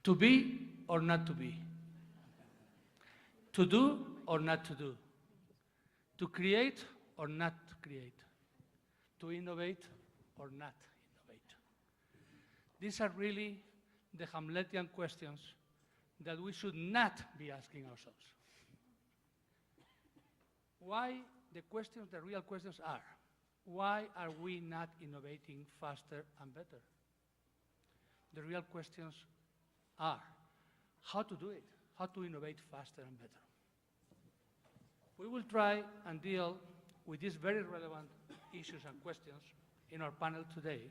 To be or not to be? To do or not to do? To create or not to create? To innovate or not innovate? These are really the Hamletian questions that we should not be asking ourselves. Why the questions, the real questions are, why are we not innovating faster and better? The real questions are, how to do it, how to innovate faster and better. We will try and deal with these very relevant issues and questions in our panel today.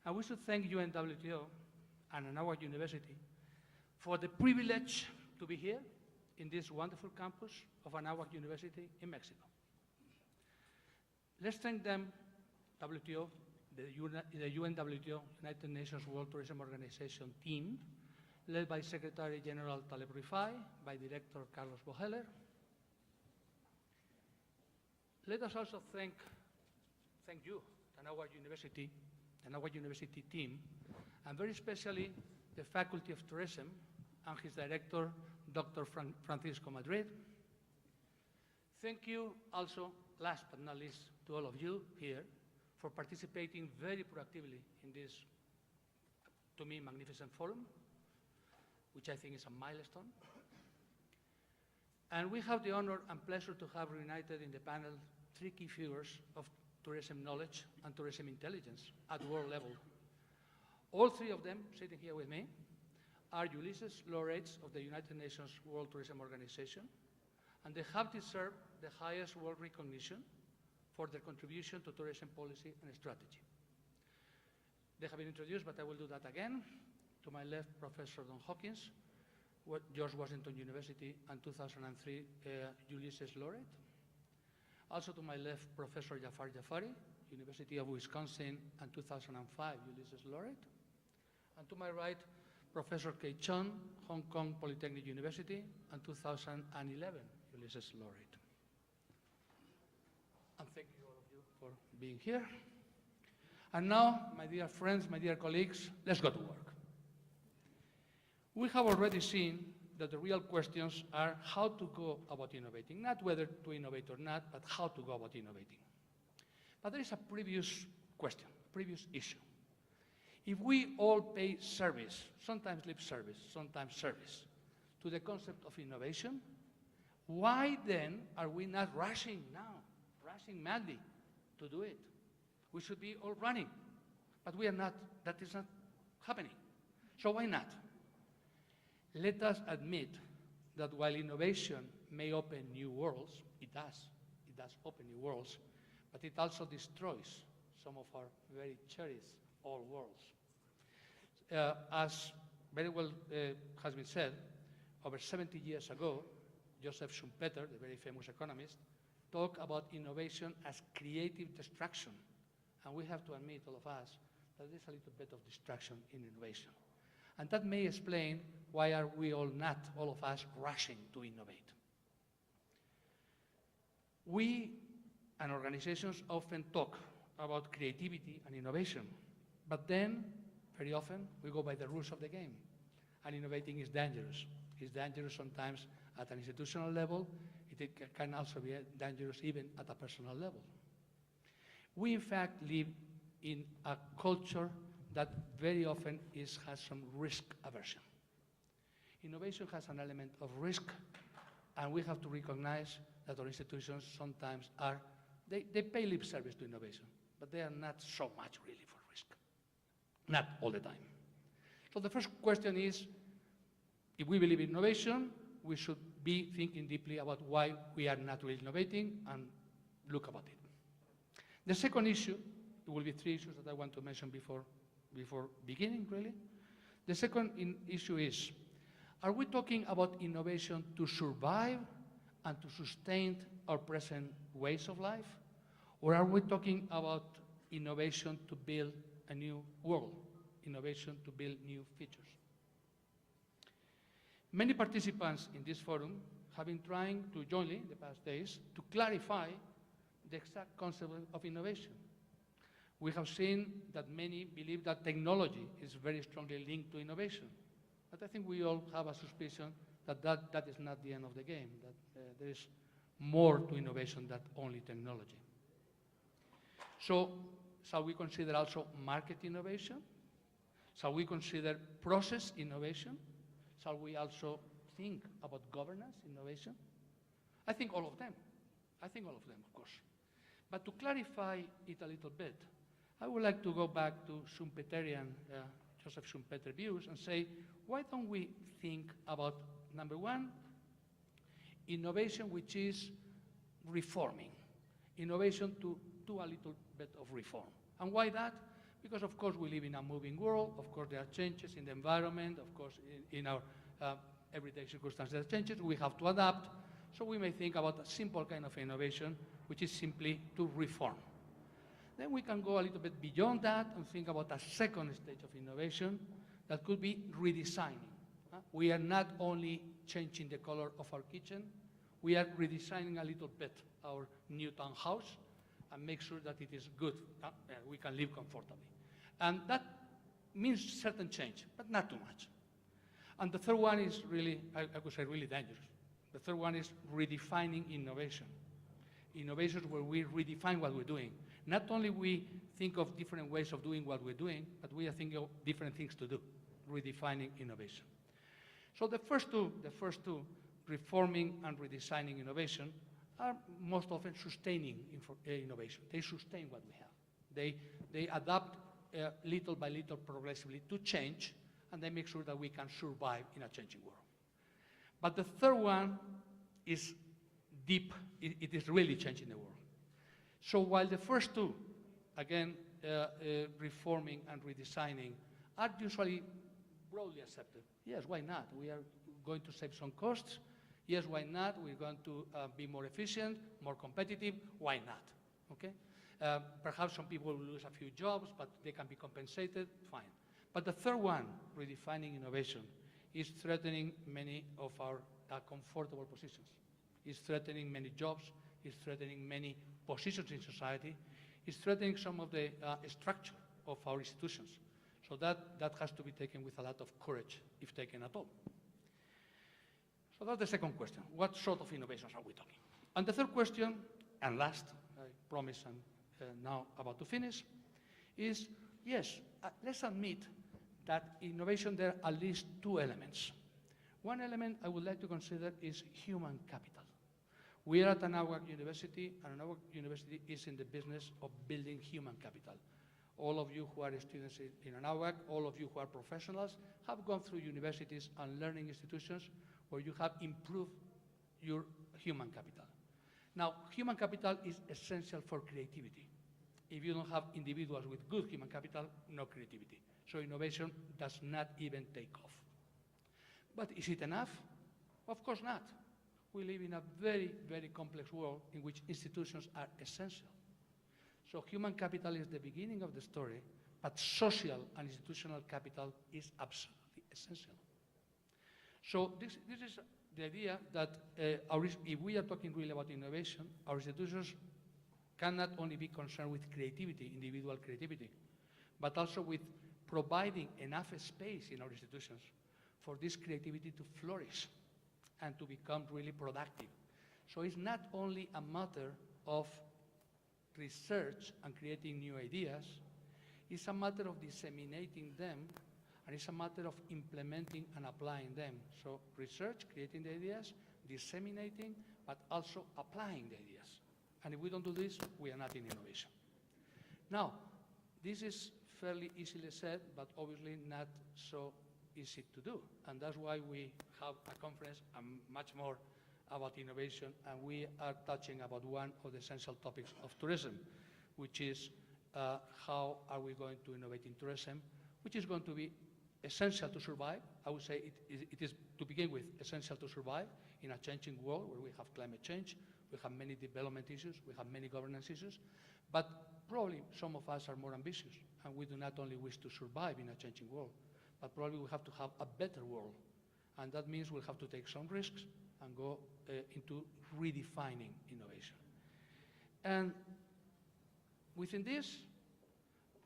And we should thank UNWTO and Anáhuac University for the privilege to be here in this wonderful campus of Anáhuac University in Mexico. Let's thank them, WTO, the UNWTO, United Nations World Tourism Organization team, led by Secretary General Taleb Rifai, by Director Carlos Boheller. Let us also thank you, the Anáhuac University team, and very especially the Faculty of Tourism and his director, Dr. Francisco Madrid. Thank you also, last but not least, to all of you here for participating very proactively in this, to me, magnificent forum, which I think is a milestone. And we have the honor and pleasure to have reunited in the panel three key figures of tourism knowledge and tourism intelligence at world level. All three of them, sitting here with me, are Ulises laureates of the United Nations World Tourism Organization, and they have deserved the highest world recognition for their contribution to tourism policy and strategy. They have been introduced, but I will do that again. To my left, Professor Don Hawkins, George Washington University, and 2003 Ulises laureate. Also to my left, Professor Jafari, University of Wisconsin, and 2005 Ulises laureate. And to my right, Professor Kaye Chon, Hong Kong Politécnica University, and 2011 Ulises laureate. And thank you all of you for being here. And now, my dear friends, my dear colleagues, let's go to work. We have already seen that the real questions are how to go about innovating, not whether to innovate or not, but how to go about innovating. But there is a previous question, a previous issue. If we all pay service, sometimes lip service, sometimes service, to the concept of innovation, why then are we not rushing now, rushing madly to do it? We should be all running, but we are not, that is not happening. So why not? Let us admit that while innovation may open new worlds, it does open new worlds, but it also destroys some of our very cherished old worlds. As very well has been said, over 70 years ago, Joseph Schumpeter, the very famous economist, talked about innovation as creative distraction. And we have to admit, all of us, that there's a little bit of distraction in innovation. And that may explain why are we all not, all of us, rushing to innovate. We and organizations often talk about creativity and innovation, but then, very often, we go by the rules of the game. And innovating is dangerous. It's dangerous sometimes at an institutional level. It can also be dangerous even at a personal level. We, in fact, live in a culture that very often has some risk aversion. Innovation has an element of risk, and we have to recognize that our institutions sometimes are, they pay lip service to innovation, but they are not so much really for risk. Not all the time. So the first question is, if we believe in innovation, we should be thinking deeply about why we are not really innovating and look about it. The second issue, it will be three issues that I want to mention before beginning, really. The second issue is, are we talking about innovation to survive and to sustain our present ways of life? Or are we talking about innovation to build a new world, innovation to build new features? Many participants in this forum have been trying to jointly, the past days, to clarify the exact concept of innovation. We have seen that many believe that technology is very strongly linked to innovation. But I think we all have a suspicion that that is not the end of the game, that there is more to innovation than only technology. So, shall we consider also market innovation? Shall we consider process innovation? Shall we also think about governance innovation? I think all of them. I think all of them, of course. But to clarify it a little bit, I would like to go back to Schumpeterian, Joseph Schumpeter views and say, why don't we think about, number one, innovation which is reforming, innovation to do a little bit of reform. And why that? Because of course we live in a moving world, of course there are changes in the environment, of course in our everyday circumstances there are changes, we have to adapt, so we may think about a simple kind of innovation which is simply to reform. Then we can go a little bit beyond that and think about a second stage of innovation that could be redesigning. We are not only changing the color of our kitchen, we are redesigning a little bit our new townhouse and make sure that it is good, we can live comfortably. And that means certain change, but not too much. And the third one is really, I could say really dangerous. The third one is redefining innovation. Innovations where we redefine what we're doing. Not only we think of different ways of doing what we're doing, but we are thinking of different things to do, redefining innovation. So the first two, reforming and redesigning innovation, are most often sustaining innovation. They sustain what we have. They adapt little by little progressively to change, and they make sure that we can survive in a changing world. But the third one is deep. It is really changing the world. So while the first two, again, reforming and redesigning, are usually broadly accepted. Yes, why not? We are going to save some costs. Yes, why not? We're going to be more efficient, more competitive. Why not? Okay? Perhaps some people will lose a few jobs, but they can be compensated. Fine. But the third one, redefining innovation, is threatening many of our comfortable positions. It's threatening many jobs. It's threatening many positions in society. It's threatening some of the structure of our institutions. So that has to be taken with a lot of courage, if taken at all. So that's the second question. What sort of innovations are we talking? And the third question, and last, I promise I'm now about to finish, is, yes, let's admit that innovation, there are at least two elements. One element I would like to consider is human capital. We are at Anáhuac University, and Anáhuac University is in the business of building human capital. All of you who are students in Anáhuac, all of you who are professionals, have gone through universities and learning institutions where you have improved your human capital. Now, human capital is essential for creativity. If you don't have individuals with good human capital, no creativity. So innovation does not even take off. But is it enough? Of course not. We live in a very, very complex world in which institutions are essential. So human capital is the beginning of the story, but social and institutional capital is absolutely essential. So this is the idea that if we are talking really about innovation, our institutions cannot only be concerned with creativity, individual creativity, but also with providing enough space in our institutions for this creativity to flourish and to become really productive. So it's not only a matter of research and creating new ideas, it's a matter of disseminating them, and it's a matter of implementing and applying them. So research, creating the ideas, disseminating, but also applying the ideas. And if we don't do this, we are not in innovation. Now, this is fairly easily said, but obviously not so easy to do. And that's why we have a conference and much more about innovation, and we are touching about one of the essential topics of tourism, which is how are we going to innovate in tourism, which is going to be essential to survive. I would say it is, to begin with, essential to survive in a changing world where we have climate change, we have many development issues, we have many governance issues, but probably some of us are more ambitious, and we do not only wish to survive in a changing world, but probably we have to have a better world. And that means we'll have to take some risks and go into redefining innovation. And within this,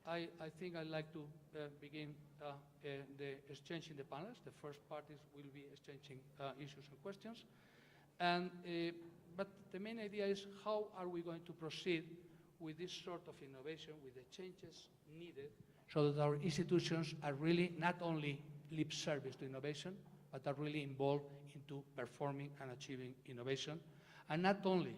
I think I'd like to begin the exchange in the panels. The first part will be exchanging issues and questions. And, but the main idea is how are we going to proceed with this sort of innovation, with the changes needed, so that our institutions are really not only lip service to innovation, but are really involved into performing and achieving innovation, and not only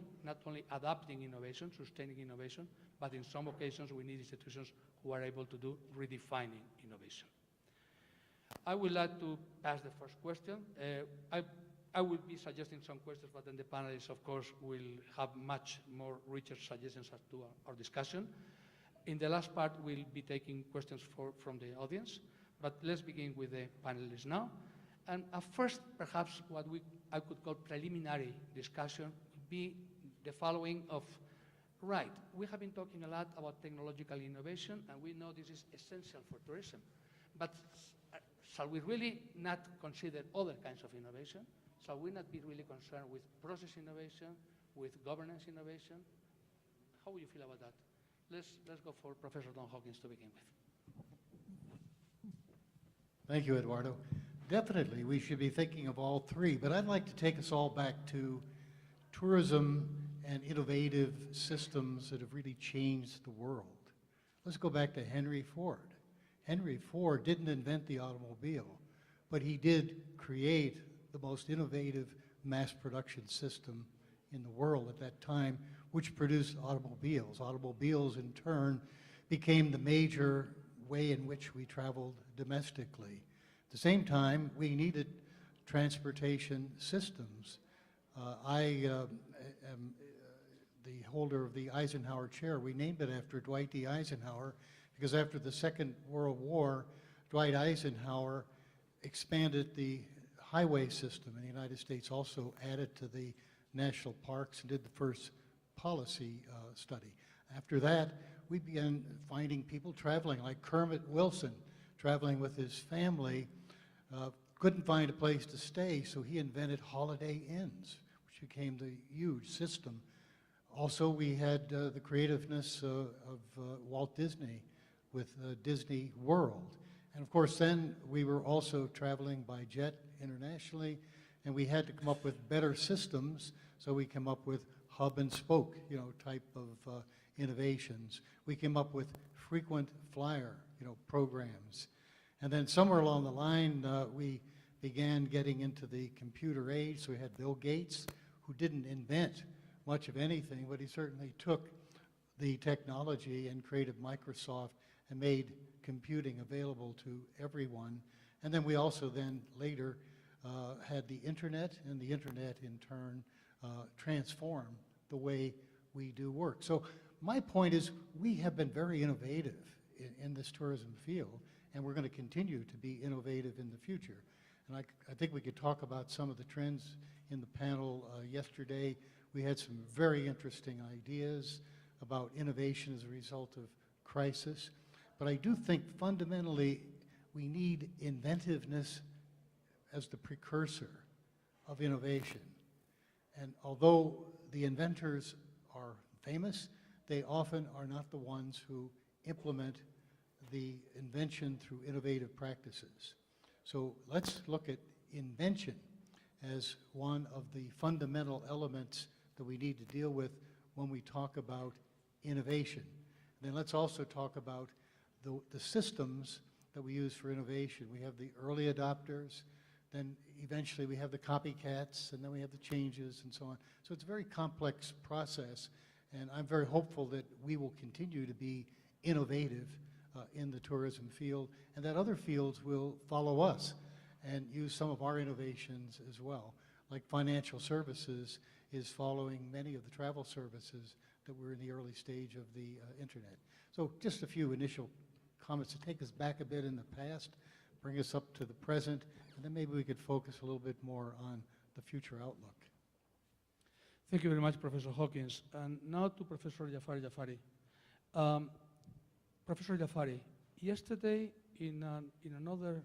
adapting innovation, sustaining innovation, but in some occasions we need institutions who are able to do redefining innovation. I would like to pass the first question. I will be suggesting some questions, but then the panelists, of course, will have much more richer suggestions as to our discussion. In the last part, we'll be taking questions from the audience, but let's begin with the panelists now. And at first, perhaps what I could call preliminary discussion would be the following of, right, we have been talking a lot about technological innovation, and we know this is essential for tourism, but shall we really not consider other kinds of innovation? Shall we not be really concerned with process innovation, with governance innovation? How would you feel about that? Let's go for Professor Don Hawkins to begin with. Thank you, Eduardo. Definitely, we should be thinking of all three, but I'd like to take us all back to tourism and innovative systems that have really changed the world. Let's go back to Henry Ford. Henry Ford didn't invent the automobile, but he did create the most innovative mass production system in the world at that time, which produced automobiles. Automobiles, in turn, became the major way in which we traveled domestically. At the same time, we needed transportation systems. I am the holder of the Eisenhower Chair. We named it after Dwight D. Eisenhower because after the Second World War, Dwight Eisenhower expanded the highway system in the United States, also added to the national parks and did the first policy study. After that, we began finding people traveling, like Kermit Wilson, traveling with his family, couldn't find a place to stay, so he invented Holiday Inns, which became the huge system. Also, we had the creativeness of Walt Disney with Disney World. And of course, then we were also traveling by jet internationally, and we had to come up with better systems, so we came up with hub and spoke, type of innovations. We came up with frequent flyer, programs. And then somewhere along the line, we began getting into the computer age, so we had Bill Gates, who didn't invent much of anything, but he certainly took the technology and created Microsoft and made computing available to everyone. And then we also then later had the internet, and the internet in turn transformed the way we do work. So my point is we have been very innovative in this tourism field, and we're going to continue to be innovative in the future. And I think we could talk about some of the trends in the panel yesterday. We had some very interesting ideas about innovation as a result of crisis. But I do think fundamentally we need inventiveness as the precursor of innovation. And although the inventors are famous, they often are not the ones who implement the invention through innovative practices. So let's look at invention as one of the fundamental elements that we need to deal with when we talk about innovation. And then let's also talk about the systems that we use for innovation. We have the early adopters, then eventually we have the copycats, and then we have the changes and so on. So it's a very complex process, and I'm very hopeful that we will continue to be innovative in the tourism field, and that other fields will follow us and use some of our innovations as well. Like financial services is following many of the travel services that were in the early stage of the internet. So just a few initial comments to take us back a bit in the past, bring us up to the present, and then maybe we could focus a little bit more on the future outlook. Thank you very much, Professor Hawkins. And now to Professor Jafari. Professor Jafari, yesterday in another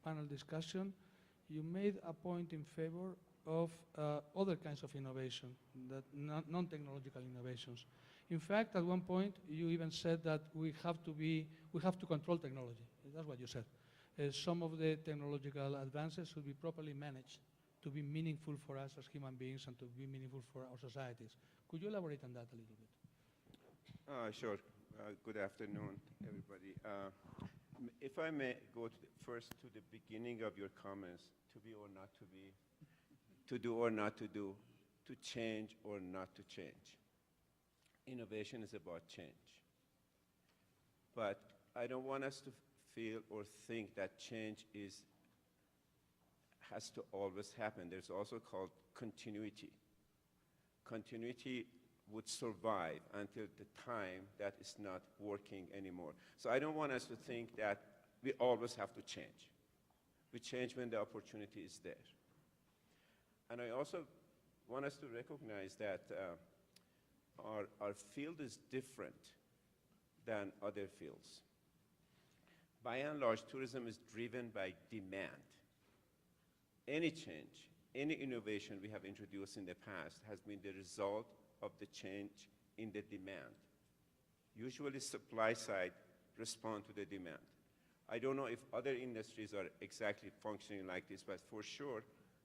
panel discussion, you made a point in favor of other kinds of innovation, that non-technological innovations. In fact, at one point, you even said that we have to control technology. That's what you said. Some of the technological advances should be properly managed to be meaningful for us as human beings and to be meaningful for our societies. Could you elaborate on that a little bit? Sure. Good afternoon, everybody. If I may go first to the beginning of your comments, to be or not to be, to do or not to do, to change or not to change. Innovation is about change. But I don't want us to feel or think that change has to always happen. There's also called continuity. Continuity would survive until the time that it's not working anymore. So I don't want us to think that we always have to change. We change when the opportunity is there. And I also want us to recognize that our field is different than other fields. By and large, tourism is driven by demand. Any change, any innovation we have introduced in the past has been the result of the change in the demand. Usually supply side respond to the demand. I don't know if other industries are exactly functioning like this, but for sure,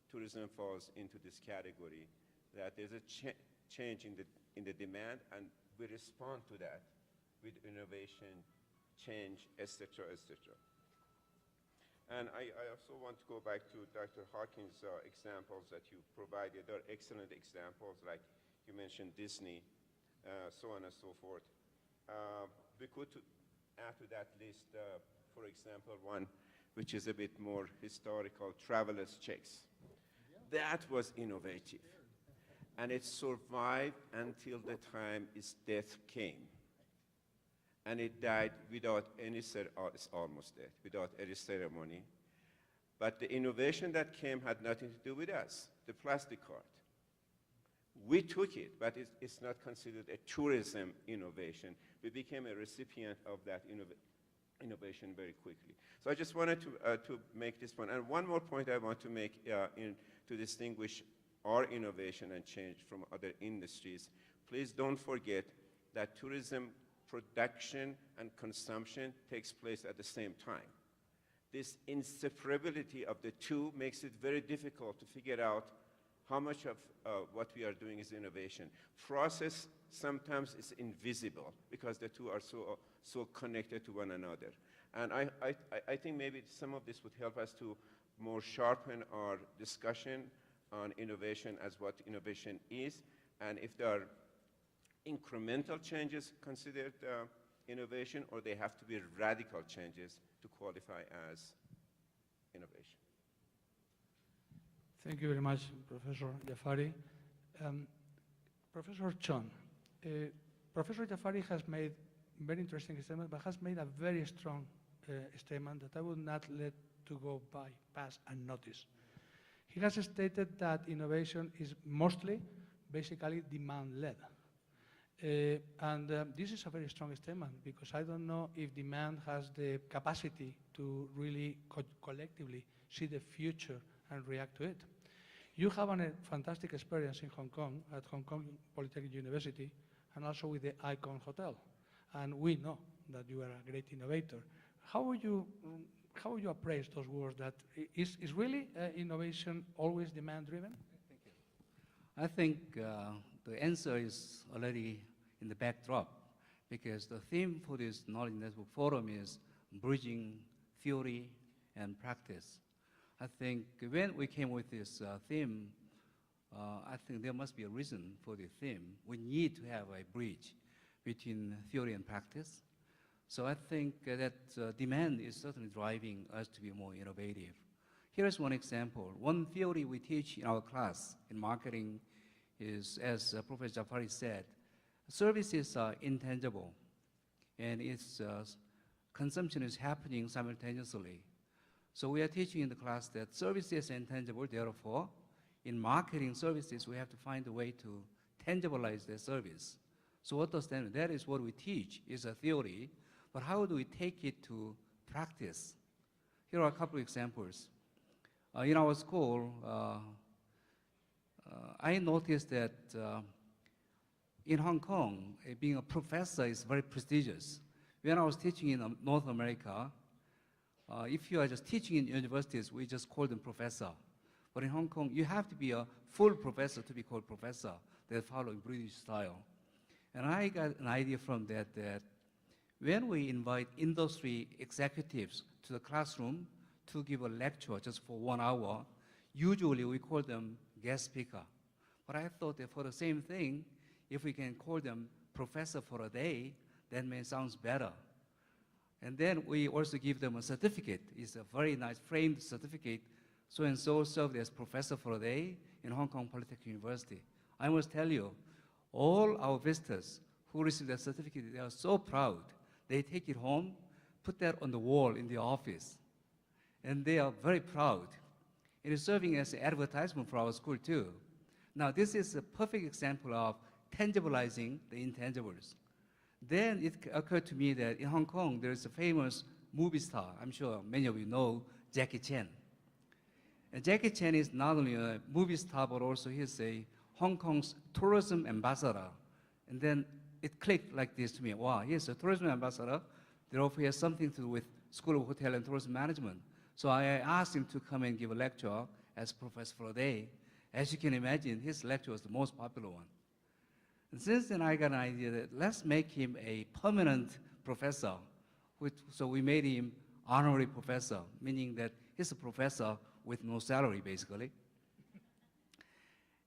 tourism falls into this category, that there's a change in the demand, and we respond to that with innovation, change, etc., etc. And I also want to go back to Dr. Hawkins' examples that you provided. They're excellent examples, like you mentioned Disney, so on and so forth. We could add to that list, for example, one which is a bit more historical, traveler's checks. That was innovative. And it survived until the time its death came. And it died without any, it's almost dead, without any ceremony. But the innovation that came had nothing to do with us, the plastic card. We took it, but it's not considered a tourism innovation. We became a recipient of that innovation very quickly. So I just wanted to make this point. And one more point I want to make to distinguish our innovation and change from other industries. Please don't forget that tourism production and consumption takes place at the same time. This inseparability of the two makes it very difficult to figure out how much of what we are doing is innovation. Process sometimes is invisible because the two are so connected to one another. And I think maybe some of this would help us to more sharpen our discussion on innovation as what innovation is, and if there are incremental changes considered innovation, or they have to be radical changes to qualify as innovation. Thank you very much, Professor Jafari. Professor Chon, Professor Jafari has made very interesting statement, but has made a very strong statement that I would not let to go past unnoticed. He has stated that innovation is mostly, basically, demand-led. This is a very strong statement, because I don't know if demand has the capacity to really collectively see the future and react to it. You have a fantastic experience in Hong Kong, at Hong Kong Politécnica University, and also with the Icon Hotel. And we know that you are a great innovator. How would you appraise those words? That is really innovation always demand-driven? Thank you. I think the answer is already in the backdrop, because the theme for this Knowledge Network Forum is bridging theory and practice. I think when we came with this theme, I think there must be a reason for the theme. We need to have a bridge between theory and practice. So I think that demand is certainly driving us to be more innovative. Here's one example. One theory we teach in our class in marketing is, as Professor Jafari said, services are intangible, and its consumption is happening simultaneously. So we are teaching in the class that services are intangible, therefore, in marketing services, we have to find a way to tangibilize the service. So what does that mean? That is what we teach, is a theory, but how do we take it to practice? Here are a couple of examples. In our school, I noticed that in Hong Kong, being a professor is very prestigious. When I was teaching in North America, if you are just teaching in universities, we just call them professor. But in Hong Kong, you have to be a full professor to be called professor. They follow British style. And I got an idea from that when we invite industry executives to the classroom to give a lecture just for 1 hour, usually we call them guest speaker. But I thought that for the same thing, if we can call them professor for a day, that may sounds better. And then we also give them a certificate. It's a very nice framed certificate. So-and-so served as professor for a day in Hong Kong Politécnica University. I must tell you, all our visitors who receive that certificate, they are so proud. They take it home, put that on the wall in the office. And they are very proud. It is serving as an advertisement for our school too. Now this is a perfect example of tangibilizing the intangibles. Then it occurred to me that in Hong Kong, there is a famous movie star. I'm sure many of you know Jackie Chan. And Jackie Chan is not only a movie star, but also he's a Hong Kong's tourism ambassador. And then it clicked like this to me. Wow, he's a tourism ambassador. Therefore, he has something to do with School of Hotel and Tourism Management. So I asked him to come and give a lecture as professor for a day. As you can imagine, his lecture was the most popular one. And since then, I got an idea that let's make him a permanent professor. So we made him honorary professor, meaning that he's a professor with no salary, basically.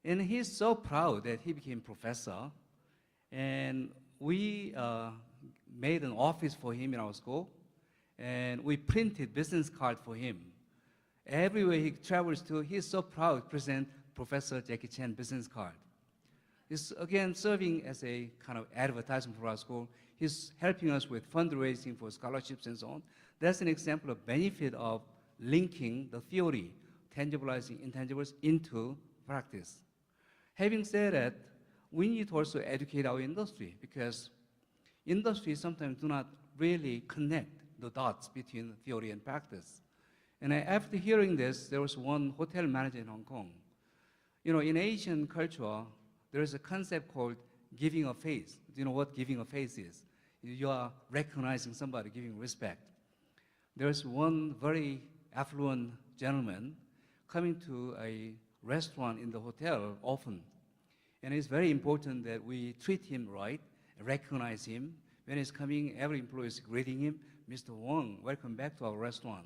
And he's so proud that he became professor. And we made an office for him in our school. And we printed business card for him. Everywhere he travels to, he's so proud to present Professor Jackie Chan business card. He's again serving as a kind of advertisement for our school. He's helping us with fundraising for scholarships and so on. That's an example of benefit of linking the theory, tangibilizing intangibles, into practice. Having said that, we need to also educate our industry because industry sometimes do not really connect the dots between theory and practice. And after hearing this, there was one hotel manager in Hong Kong. You know, in Asian culture, there is a concept called giving a face. Do you know what giving a face is? You are recognizing somebody, giving respect. There's one very affluent gentleman coming to a restaurant in the hotel often. And it's very important that we treat him right, recognize him. When he's coming, every employee is greeting him. Mr. Wong, welcome back to our restaurant.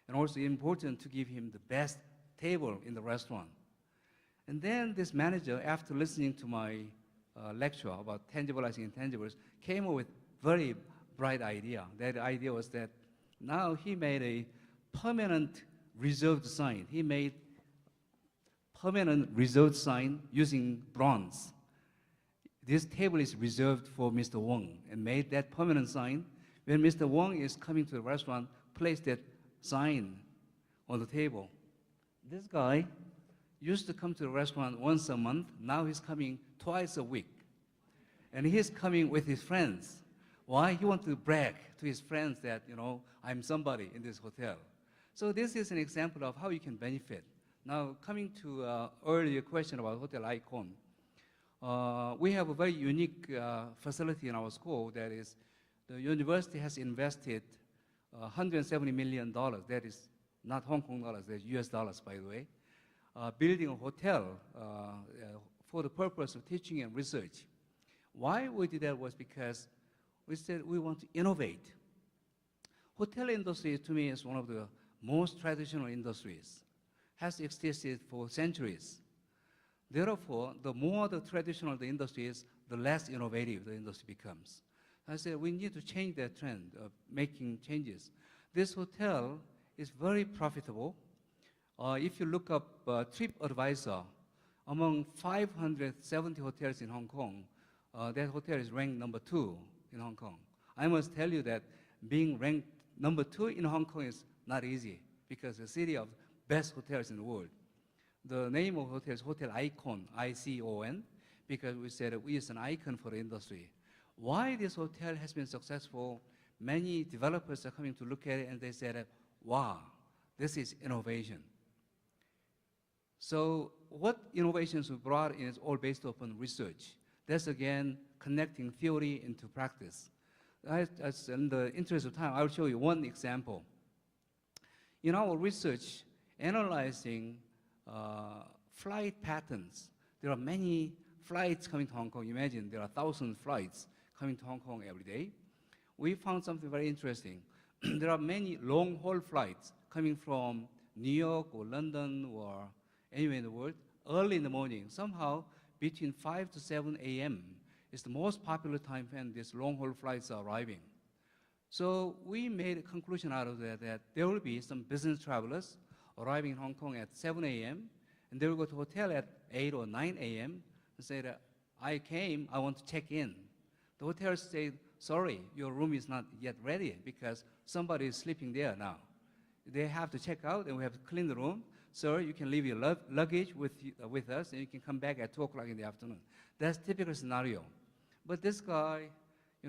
And also important to give him the best table in the restaurant. And then this manager, after listening to my lecture about tangibilizing intangibles, came up with very bright idea. That idea was that now he made a permanent reserved sign. He made permanent reserved sign using bronze. This table is reserved for Mr. Wong, and made that permanent sign. When Mr. Wong is coming to the restaurant, place that sign on the table. This guy used to come to the restaurant once a month. Now he's coming twice a week. And he's coming with his friends. Why? He wants to brag to his friends that, you know, I'm somebody in this hotel. So this is an example of how you can benefit. Now, coming to earlier question about hotel icon, we have a very unique facility in our school. That is, the university has invested $170 million. That is not Hong Kong dollars, that's US dollars, by the way, building a hotel for the purpose of teaching and research. Why we did that was because we said we want to innovate. Hotel industry, to me, is one of the most traditional industries. Has existed for centuries. Therefore, the more the traditional the industry is, the less innovative the industry becomes. I said we need to change that trend of making changes. This hotel is very profitable. If you look up TripAdvisor, among 570 hotels in Hong Kong, that hotel is ranked number 2 in Hong Kong. I must tell you that being ranked number 2 in Hong Kong is not easy because the city of best hotels in the world. The name of the hotel is Hotel Icon, I-C-O-N, because we said we is an icon for the industry. Why this hotel has been successful, many developers are coming to look at it and they said, wow, this is innovation. So what innovations we brought in is all based upon research. That's again connecting theory into practice. In the interest of time, I'll show you one example. In our research, analyzing flight patterns, there are many flights coming to Hong Kong. Imagine there are 1,000 flights coming to Hong Kong every day. We found something very interesting. There are many long-haul flights coming from New York or London or anywhere in the world early in the morning. Somehow, between 5 to 7 a.m. is the most popular time when these long-haul flights are arriving. So we made a conclusion out of that there will be some business travelers arriving in Hong Kong at 7 a.m. and they will go to hotel at 8 or 9 a.m. and say that I came, I want to check in. The hotel say, sorry, your room is not yet ready because somebody is sleeping there now. They have to check out and we have to clean the room. Sir, you can leave your luggage with us and you can come back at 2 o'clock in the afternoon. That's typical scenario. But this guy,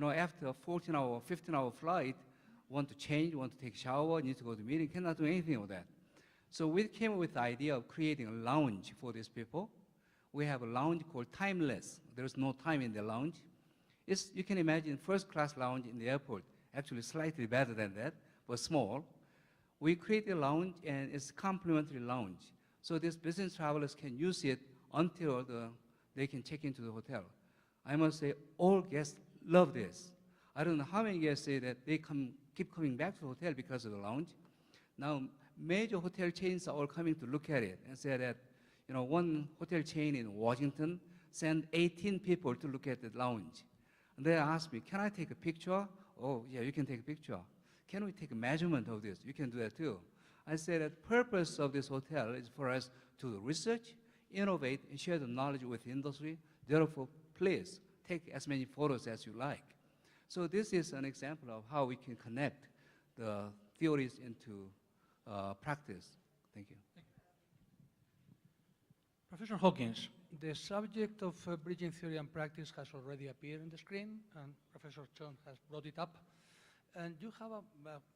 after a 14-hour, 15-hour flight, want to change, want to take a shower, need to go to a meeting, cannot do anything of that. So we came up with the idea of creating a lounge for these people. We have a lounge called Timeless. There's no time in the lounge. You can imagine first-class lounge in the airport, actually slightly better than that, but small. We create a lounge, and it's a complimentary lounge. So these business travelers can use it until they can check into the hotel. I must say, all guests love this. I don't know how many guests say that they keep coming back to the hotel because of the lounge. Now, major hotel chains are all coming to look at it and say that, one hotel chain in Washington sent 18 people to look at the lounge. And they asked me, can I take a picture? Oh, yeah, you can take a picture. Can we take a measurement of this? You can do that too. I said that the purpose of this hotel is for us to research, innovate, and share the knowledge with the industry. Therefore, please take as many photos as you like. So this is an example of how we can connect the theories into practice. Thank you. Professor Hawkins, the subject of bridging theory and practice has already appeared on the screen, and Professor Chon has brought it up. And you have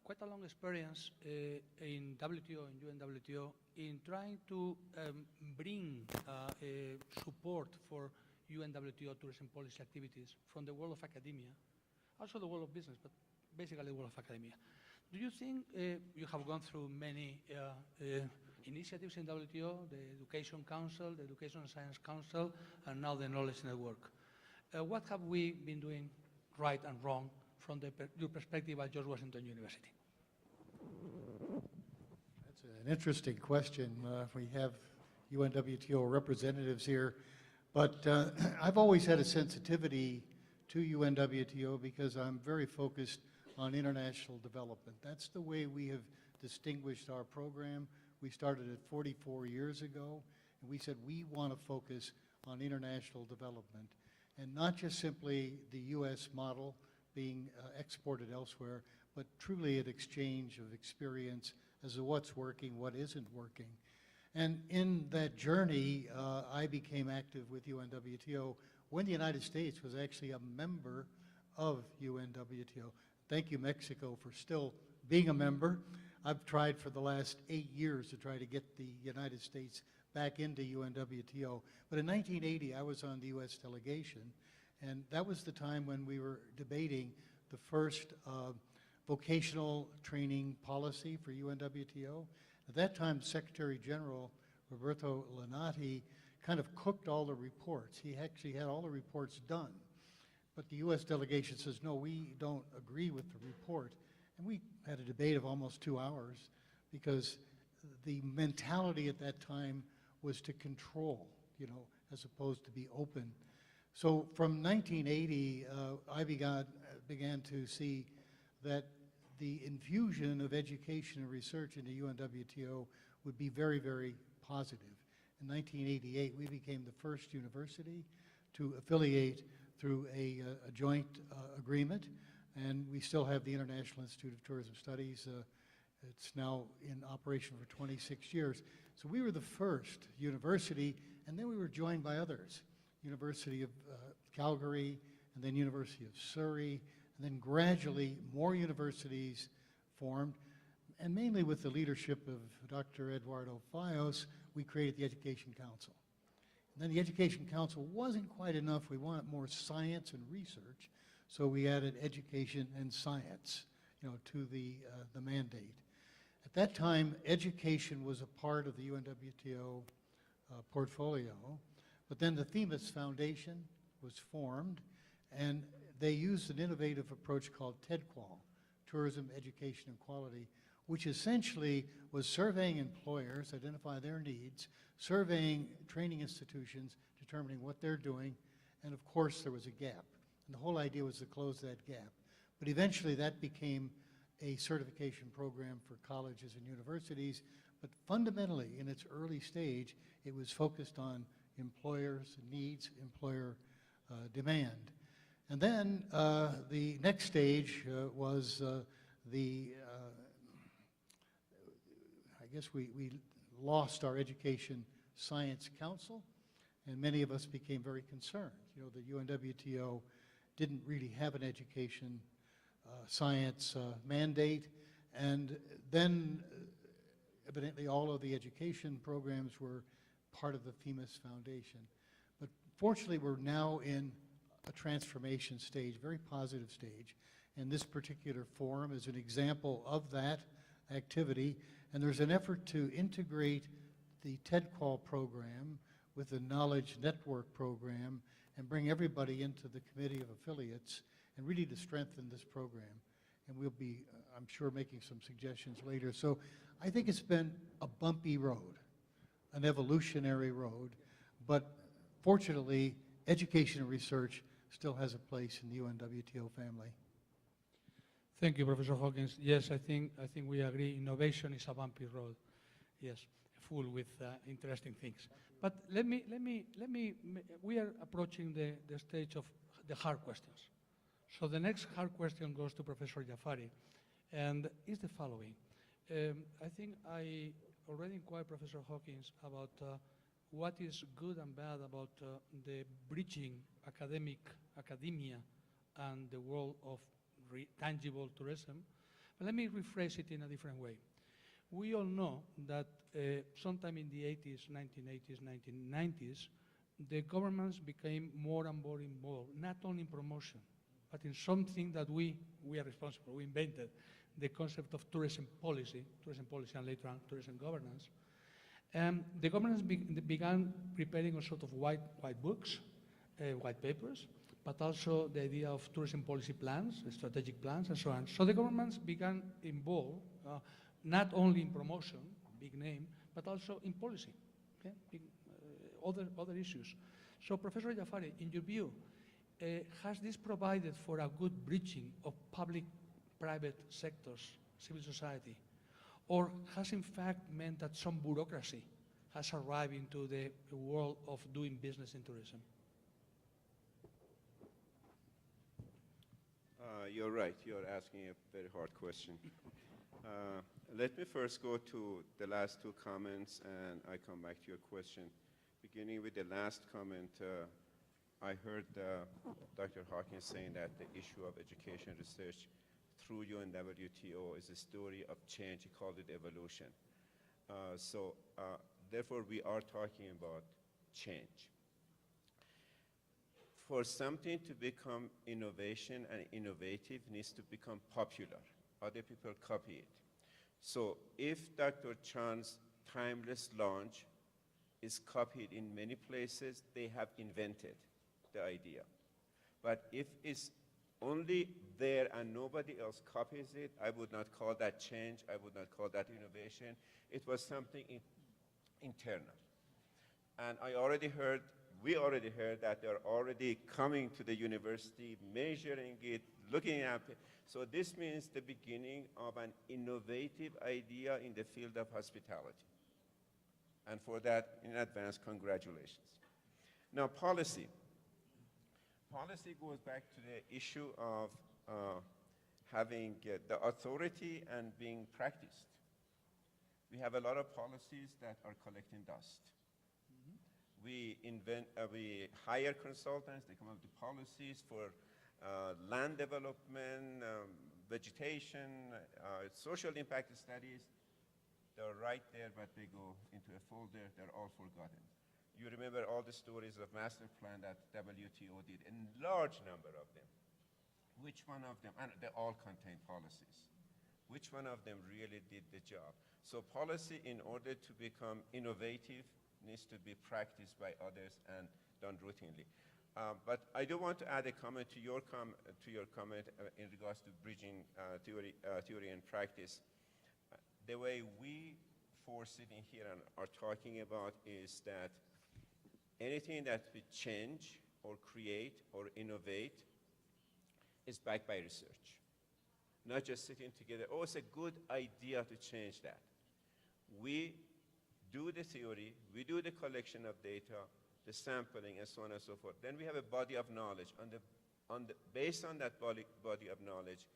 quite a long experience in WTO, in UNWTO, in trying to bring support for UNWTO tourism policy activities from the world of academia, also the world of business, but basically the world of academia. Do you think you have gone through many initiatives in WTO, the Education Council, the Education and Science Council, and now the Knowledge Network? What have we been doing right and wrong from your perspective at George Washington University? That's an interesting question. We have UNWTO representatives here, but I've always had a sensitivity to UNWTO because I'm very focused on international development. That's the way we have distinguished our program. We started it 44 years ago, and we said we want to focus on international development and not just simply the U.S. model being exported elsewhere, but truly an exchange of experience as to what's working, what isn't working. And in that journey, I became active with UNWTO when the United States was actually a member of UNWTO. Thank you, Mexico, for still being a member. I've tried for the last 8 years to try to get the United States back into UNWTO. But in 1980, I was on the U.S. delegation, and that was the time when we were debating the first vocational training policy for UNWTO. At that time, Secretary General Roberto Lanati kind of cooked all the reports. He actually had all the reports done. But the U.S. delegation says, no, we don't agree with the report. And we had a debate of almost 2 hours because the mentality at that time was to control, as opposed to be open. So from 1980, I began to see that the infusion of education and research into UNWTO would be very, very positive. In 1988, we became the first university to affiliate through a joint agreement, and we still have the International Institute of Tourism Studies. It's now in operation for 26 years. So we were the first university, and then we were joined by others. University of Calgary, and then University of Surrey, and then gradually more universities formed, and mainly with the leadership of Dr. Eduardo Fayos, we created the Education Council. And then the Education Council wasn't quite enough. We wanted more science and research, so we added education and science, to the mandate. At that time, education was a part of the UNWTO portfolio, but then the Themis Foundation was formed, and they used an innovative approach called TEDQUAL, Tourism, Education, and Quality, which essentially was surveying employers, identify their needs, surveying training institutions, determining what they're doing, and of course there was a gap. And the whole idea was to close that gap. But eventually that became a certification program for colleges and universities, but fundamentally in its early stage, it was focused on employers' needs, employer demand. And then the next stage was I guess we lost our Education Science Council, and many of us became very concerned. The UNWTO didn't really have an education science mandate, and then evidently all of the education programs were part of the Themis Foundation. But fortunately, we're now in a transformation stage, very positive stage, and this particular forum is an example of that activity, and there's an effort to integrate the TEDQUAL program with the Knowledge Network program and bring everybody into the committee of affiliates and really to strengthen this program. And we'll be, I'm sure, making some suggestions later. So I think it's been a bumpy road, an evolutionary road, but fortunately, education and research still has a place in the UNWTO family. Thank you, Professor Hawkins. Yes, I think we agree. Innovation is a bumpy road. Yes, full with interesting things. But we are approaching the stage of the hard questions. So the next hard question goes to Professor Jafari, and is the following. I think I already inquired Professor Hawkins about what is good and bad about the bridging academia and the world of tangible tourism. But let me rephrase it in a different way. We all know that sometime in the 80s, 1980s, 1990s, the governments became more and more involved, not only in promotion, but in something that we are responsible. We invented the concept of tourism policy and later on tourism governance. The governments began preparing a sort of white books, white papers, but also the idea of tourism policy plans, strategic plans, and so on. So the governments began involved, not only in promotion, big name, but also in policy, okay? Other issues. So Professor Jafari, in your view, has this provided for a good bridging of public-private sectors, civil society, or has in fact meant that some bureaucracy has arrived into the world of doing business in tourism? You're right. You're asking a very hard question. Let me first go to the last two comments, and I come back to your question. Beginning with the last comment, I heard Dr. Hawkins saying that the issue of education research through UNWTO is a story of change. He called it evolution. Therefore, we are talking about change. For something to become innovation and innovative, needs to become popular. Other people copy it. So if Dr. Chon's timeless launch is copied in many places, they have invented the idea. But if it's only there and nobody else copies it, I would not call that change. I would not call that innovation. It was something internal. And we already heard that they're already coming to the university, measuring it, looking at it. So this means the beginning of an innovative idea in the field of hospitality. And for that, in advance, congratulations. Now, policy. Policy goes back to the issue of having the authority and being practiced. We have a lot of policies that are collecting dust. We hire consultants, they come up with policies for land development, vegetation, social impact studies. They're right there, but they go into a folder, they're all forgotten. You remember all the stories of master plan that WTO did, a large number of them. Which one of them, and they all contain policies, which one of them really did the job? So policy, in order to become innovative, needs to be practiced by others and done routinely. But I do want to add a comment to your comment in regards to bridging theory and practice. The way we four sitting here and are talking about is that anything that we change or create or innovate is backed by research. Not just sitting together, oh, it's a good idea to change that. We do the theory, we do the collection of data, the sampling, and so on and so forth. Then we have a body of knowledge. Based on that body of knowledge,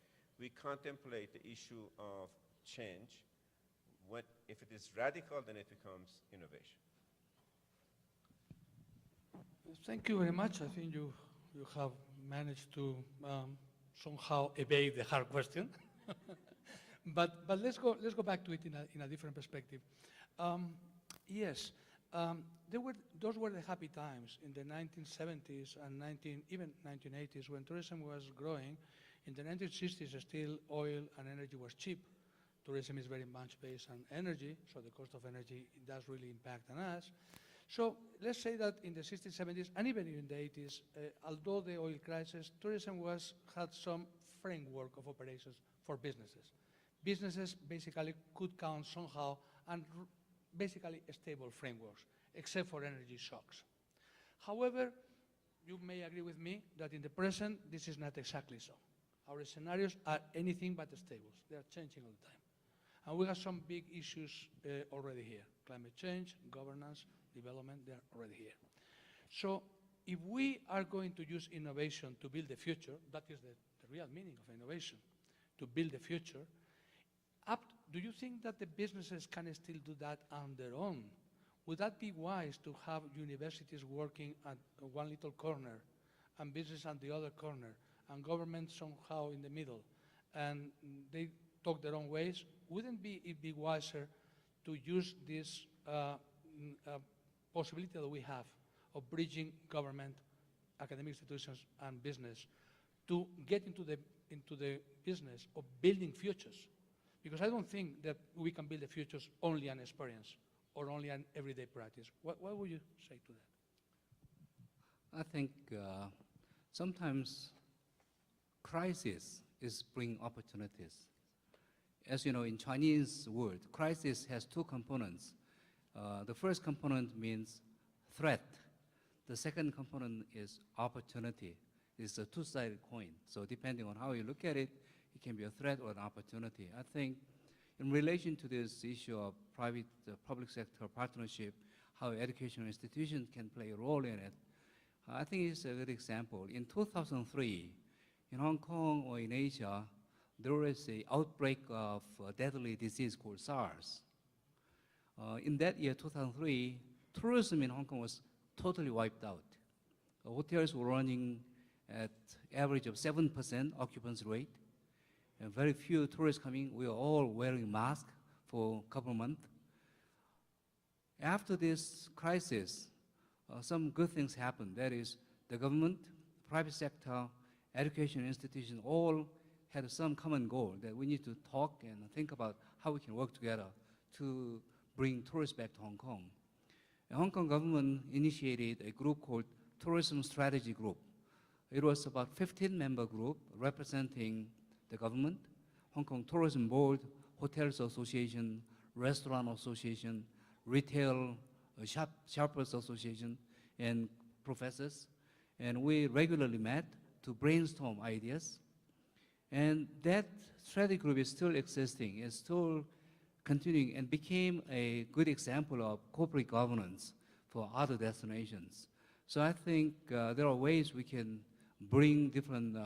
we contemplate the issue of change. If it is radical, then it becomes innovation. Thank you very much. I think you have managed to somehow evade the hard question. but let's go back to it in a different perspective. Yes, those were the happy times in the 1970s and even 1980s when tourism was growing. In the 1960s, still oil and energy was cheap. Tourism is very much based on energy, so the cost of energy does really impact on us. So let's say that in the 60s, 70s, and even in the 80s, although the oil crisis, tourism had some framework of operations for businesses. Businesses basically could count somehow on basically stable frameworks, except for energy shocks. However, you may agree with me that in the present, this is not exactly so. Our scenarios are anything but stable. They are changing all the time. And we have some big issues already here. Climate change, governance, development, they're already here. So if we are going to use innovation to build the future, that is the real meaning of innovation, to build the future, do you think that the businesses can still do that on their own? Would that be wise to have universities working at one little corner and business on the other corner and government somehow in the middle and they talk their own ways? Wouldn't it be wiser to use this possibility that we have of bridging government, academic institutions, and business to get into the business of building futures? Because I don't think that we can build the futures only on experience or only on everyday practice. What would you say to that? I think sometimes crisis is bring opportunities. As you know, in Chinese word, crisis has two components. The first component means threat. The second component is opportunity. It's a two-sided coin. So depending on how you look at it, it can be a threat or an opportunity. I think in relation to this issue of public sector partnership, how educational institutions can play a role in it, I think it's a good example. In 2003, in Hong Kong or in Asia, there was an outbreak of a deadly disease called SARS. In that year, 2003, tourism in Hong Kong was totally wiped out. Hotels were running at average of 7% occupancy rate, and very few tourists coming. We were all wearing masks for a couple of months. After this crisis, some good things happened. That is, the government, private sector, education institutions all had some common goal that we need to talk and think about how we can work together to bring tourists back to Hong Kong. The Hong Kong government initiated a group called Tourism Strategy Group. It was about 15-member group representing the government, Hong Kong Tourism Board, Hotels Association, Restaurant Association, Retail Shoppers Association, and professors. And we regularly met to brainstorm ideas. And that strategy group is still existing, is still continuing, and became a good example of corporate governance for other destinations. So I think there are ways we can bring different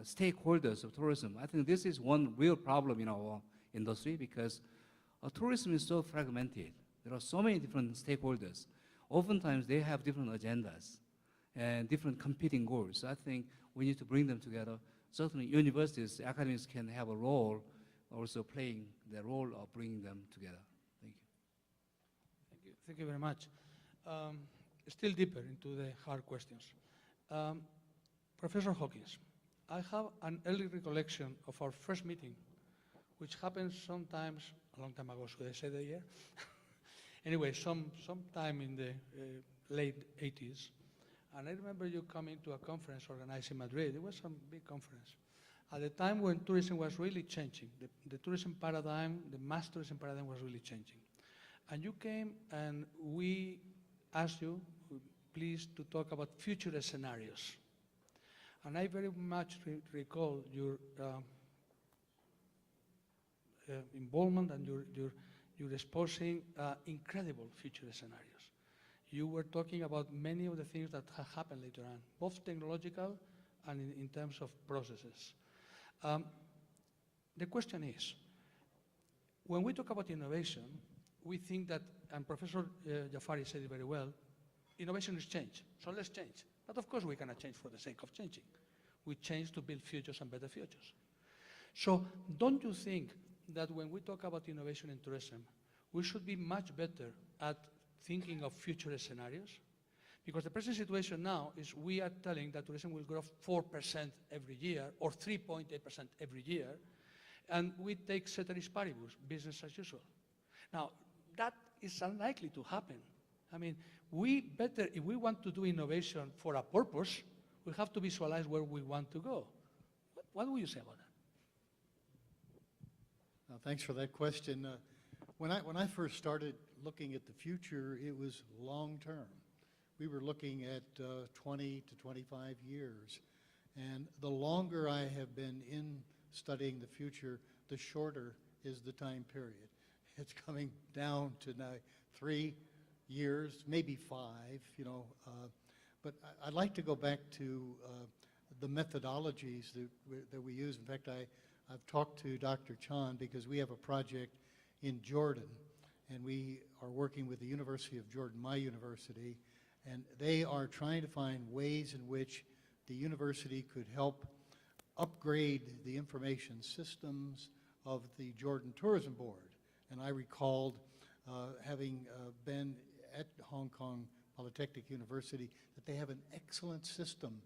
stakeholders of tourism. I think this is one real problem in our industry because tourism is so fragmented. There are so many different stakeholders. Oftentimes they have different agendas and different competing goals. So I think we need to bring them together. Certainly universities, academics can have a role also playing the role of bringing them together. Thank you. Thank you very much. Still deeper into the hard questions. Professor Hawkins, I have an early recollection of our first meeting, which happened sometimes, a long time ago, should I say the year? Anyway, sometime in the late 80s. And I remember you coming to a conference organized in Madrid. It was a big conference. At the time when tourism was really changing, the tourism paradigm, the mass tourism paradigm was really changing. And you came and we asked you, please, to talk about future scenarios. And I very much recall your involvement and your exposing incredible future scenarios. You were talking about many of the things that have happened later on, both technological and in terms of processes. The question is, when we talk about innovation, we think that, and Professor Jafari said it very well, innovation is change, so let's change. But of course we cannot change for the sake of changing. We change to build futures and better futures. So don't you think that when we talk about innovation in tourism, we should be much better at thinking of future scenarios? Because the present situation now is we are telling that tourism will grow 4% every year or 3.8% every year, and we take ceteris paribus, business as usual. Now, that is unlikely to happen. I mean, we better, if we want to do innovation for a purpose, we have to visualize where we want to go. What would you say about that? Thanks for that question. When I first started looking at the future, it was long term. We were looking at 20 to 25 years. And the longer I have been in studying the future, the shorter is the time period. It's coming down to now 3 years, maybe 5, you know. But I'd like to go back to the methodologies that we use. In fact, I've talked to Dr. Chon because we have a project in Jordan, and we are working with the University of Jordan, my university, and they are trying to find ways in which the university could help upgrade the information systems of the Jordan Tourism Board. And I recalled having been at Hong Kong Politécnica University that they have an excellent system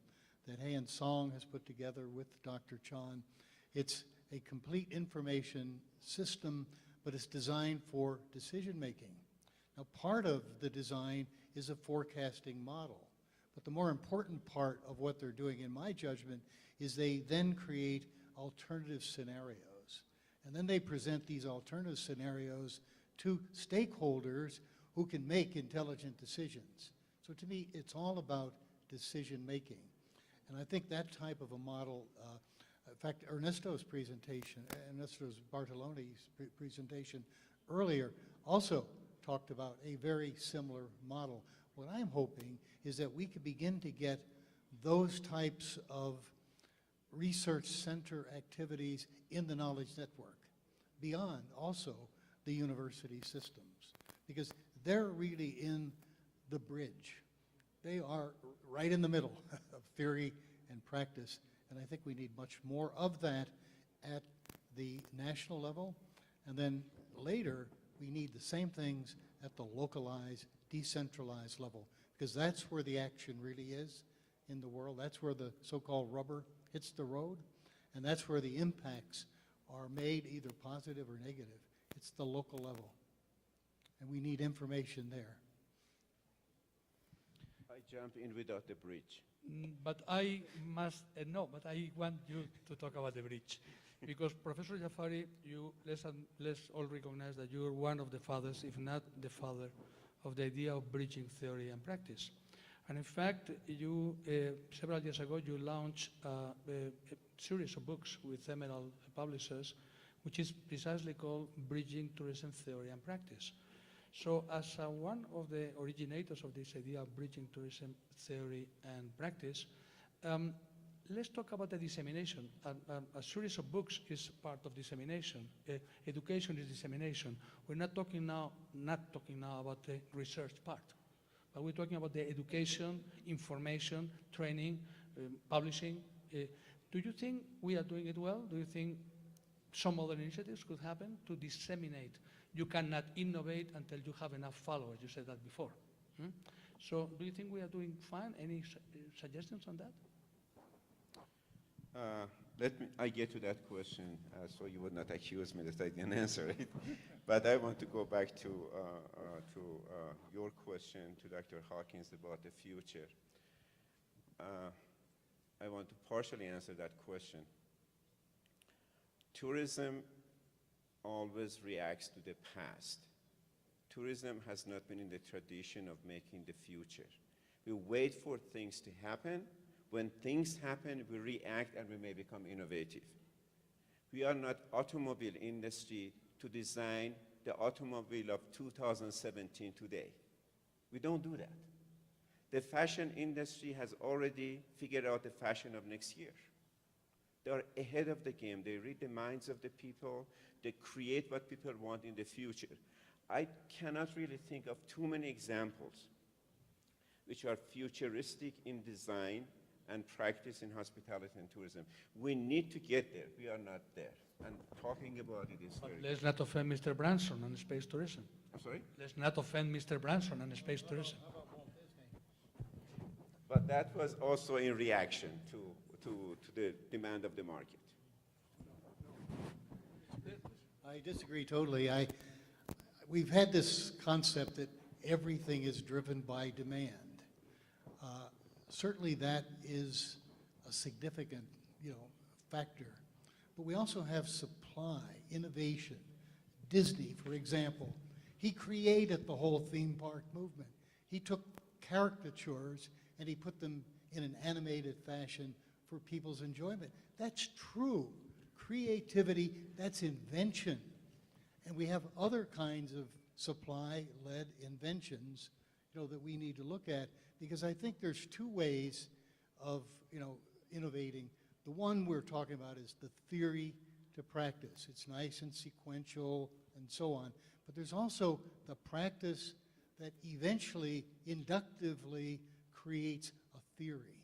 that Han Song has put together with Dr. Chon. It's a complete information system, but it's designed for decision making. Now, part of the design is a forecasting model, but the more important part of what they're doing, in my judgment, is they then create alternative scenarios. And then they present these alternative scenarios to stakeholders who can make intelligent decisions. So to me, it's all about decision making. And I think that type of a model, in fact, Ernesto's Bartolone's presentation earlier also talked about a very similar model. What I'm hoping is that we could begin to get those types of research center activities in the knowledge network, beyond also the university systems, because they're really in the bridge. They are right in the middle of theory and practice, and I think we need much more of that at the national level, and then later we need the same things at the localized, decentralized level, because that's where the action really is in the world. That's where the so-called rubber hits the road, and that's where the impacts are made either positive or negative. It's the local level, and we need information there. I jump in without the bridge. But I must, no, but I want you to talk about the bridge. Because Professor Jafari, let's all recognize that you're one of the fathers, if not the father, of the idea of bridging theory and practice. And in fact, you, several years ago, you launched a series of books with Emerald Publishers, which is precisely called Bridging Tourism Theory and Practice. So as one of the originators of this idea of bridging tourism theory and practice, let's talk about the dissemination. A series of books is part of dissemination. Education is dissemination. We're not talking now about the research part, but we're talking about the education, information, training, publishing. Do you think we are doing it well? Do you think some other initiatives could happen to disseminate. You cannot innovate until you have enough followers. You said that before. So do you think we are doing fine? Any suggestions on that? I get to that question, so you would not accuse me that I didn't answer it. But I want to go back to your question to Dr. Hawkins about the future. I want to partially answer that question. Tourism always reacts to the past. Tourism has not been in the tradition of making the future. We wait for things to happen. When things happen, we react and we may become innovative. We are not automobile industry to design the automobile of 2017 today. We don't do that. The fashion industry has already figured out the fashion of next year. They are ahead of the game. They read the minds of the people. They create what people want in the future. I cannot really think of too many examples which are futuristic in design and practice in hospitality and tourism. We need to get there. We are not there. And talking about it is But very... let's not offend Mr. Branson on space tourism. I'm sorry? Let's not offend Mr. Branson on space tourism. But that was also in reaction to the demand of the market. I disagree totally. We've had this concept that everything is driven by demand. Certainly that is a significant, factor. But we also have supply, innovation. Disney, for example, he created the whole theme park movement. He took caricatures and he put them in an animated fashion for people's enjoyment. That's true. Creativity, that's invention. And we have other kinds of supply-led inventions, that we need to look at, because I think there's two ways of, innovating. The one we're talking about is the theory to practice. It's nice and sequential and so on. But there's also the practice that eventually, inductively creates a theory,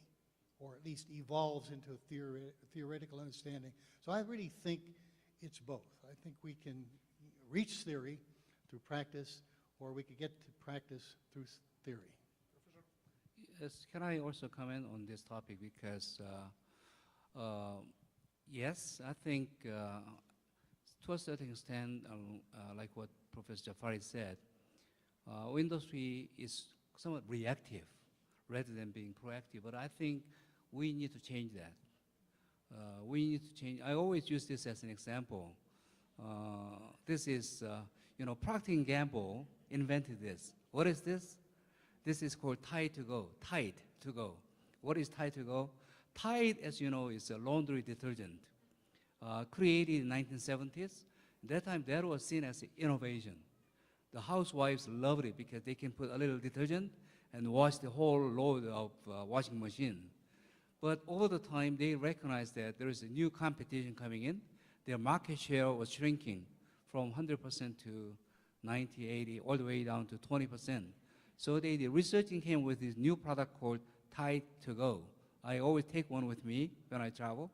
or at least evolves into a theoretical understanding. So I really think it's both. I think we can reach theory through practice, or we could get to practice through theory. Yes, can I also comment on this topic? Because yes, I think to a certain extent, like what Professor Jafari said, our industry is somewhat reactive rather than being proactive. But I think we need to change that. We need to change. I always use this as an example. This is, Procter & Gamble invented this. What is this? This is called Tide to Go. Tide to Go. What is Tide to Go? Tide, as you know, is a laundry detergent created in the 1970s. At that time, that was seen as innovation. The housewives loved it because they can put a little detergent and wash the whole load of washing machine. But over the time, they recognized that there is a new competition coming in. Their market share was shrinking from 100% to 90, 80, all the way down to 20%. So they did research and came with this new product called Tide to Go. I always take one with me when I travel.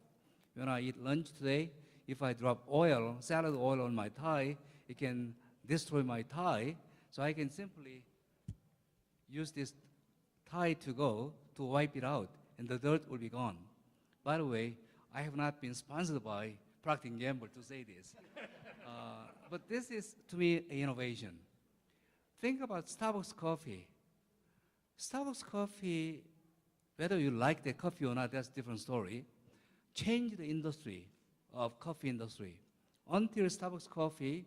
When I eat lunch today, if I drop oil, salad oil on my tie, it can destroy my tie. So I can simply use this Tide to Go to wipe it out, and the dirt will be gone. By the way, I have not been sponsored by Procter & Gamble to say this. But this is, to me, an innovation. Think about Starbucks coffee. Starbucks coffee, whether you like the coffee or not, that's a different story, changed the industry of coffee industry. Until Starbucks coffee,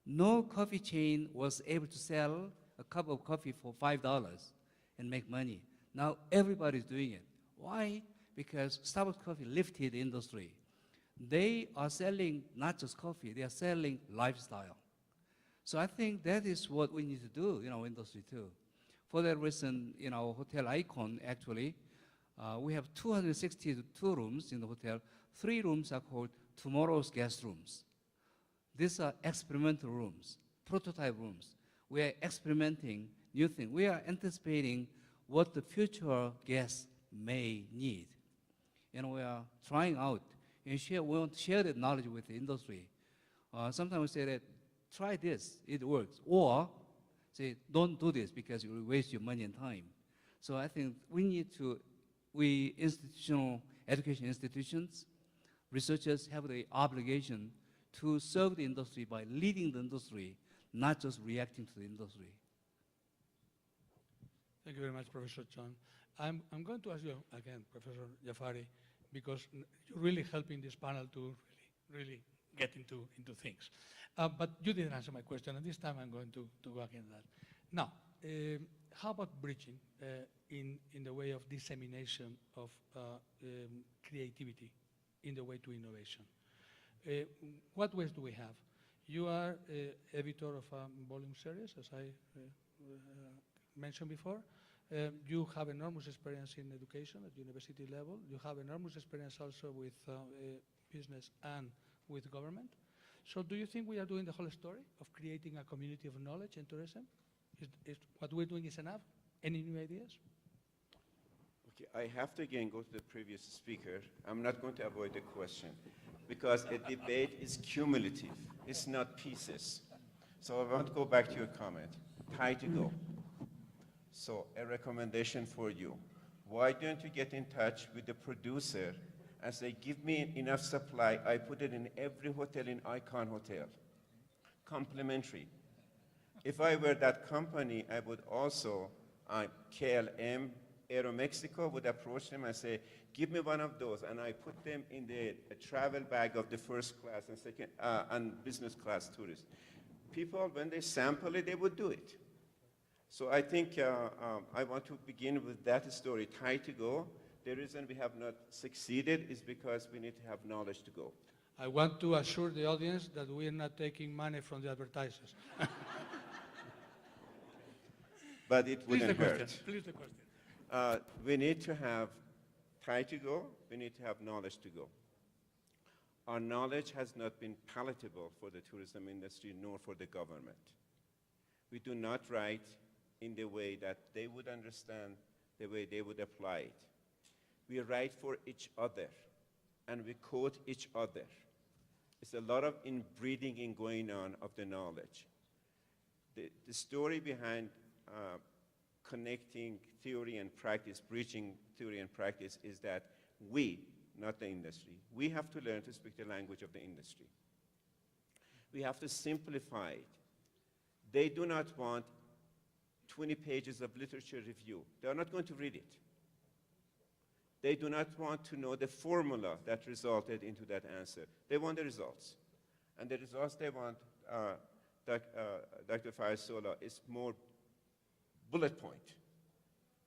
no coffee chain was able to sell a cup of coffee for $5 and make money. Now everybody's doing it. Why? Because Starbucks coffee lifted the industry. They are selling not just coffee, they are selling lifestyle. So I think that is what we need to do in our industry too. For that reason, in our hotel icon, actually, we have 262 rooms in the hotel. 3 rooms are called tomorrow's guest rooms. These are experimental rooms, prototype rooms. We are experimenting new things. We are anticipating what the future guests may need. We are trying out, and we want to share that knowledge with the industry. Sometimes we say that, try this, it works. Or say, don't do this because you will waste your money and time. So I think we institutional education institutions, researchers have the obligation to serve the industry by leading the industry, not just reacting to the industry. Thank you very much, Professor Chon. I'm going to ask you again, Professor Jafari, because you're really helping this panel to really get into things. But you didn't answer my question, and this time I'm going to go again that. Now, how about bridging in the way of dissemination of creativity in the way to innovation? What ways do we have? You are editor of a volume series, as I mentioned before. You have enormous experience in education at university level. You have enormous experience also with business and with government. So do you think we are doing the whole story of creating a community of knowledge and tourism? Is what we're doing is enough? Any new ideas? Okay, I have to again go to the previous speaker. I'm not going to avoid the question because a debate is cumulative. It's not pieces. So I want to go back to your comment. Try to go. So a recommendation for you. Why don't you get in touch with the producer and say, give me enough supply, I put it in every hotel in Icon Hotel. Complimentary. If I were that company, I would also, KLM, Aeromexico would approach them and say, give me one of those, and I put them in the travel bag of the first class and second and business class tourists. People, when they sample it, they would do it. So I think I want to begin with that story, try to go. The reason we have not succeeded is because we need to have knowledge to go. I want to assure the audience that we are not taking money from the advertisers. But it wouldn't hurt. Please the question. We need to have try to go, we need to have knowledge to go. Our knowledge has not been palatable for the tourism industry nor for the government. We do not write in the way that they would understand, the way they would apply it. We write for each other, and we quote each other. It's a lot of inbreeding and going on of the knowledge. The story behind connecting theory and practice, bridging theory and practice, is that we, not the industry, we have to learn to speak the language of the industry. We have to simplify it. They do not want 20 pages of literature review. They are not going to read it. They do not want to know the formula that resulted into that answer. They want the results. And the results they want, Dr. Fayos-Solà, is more bullet point,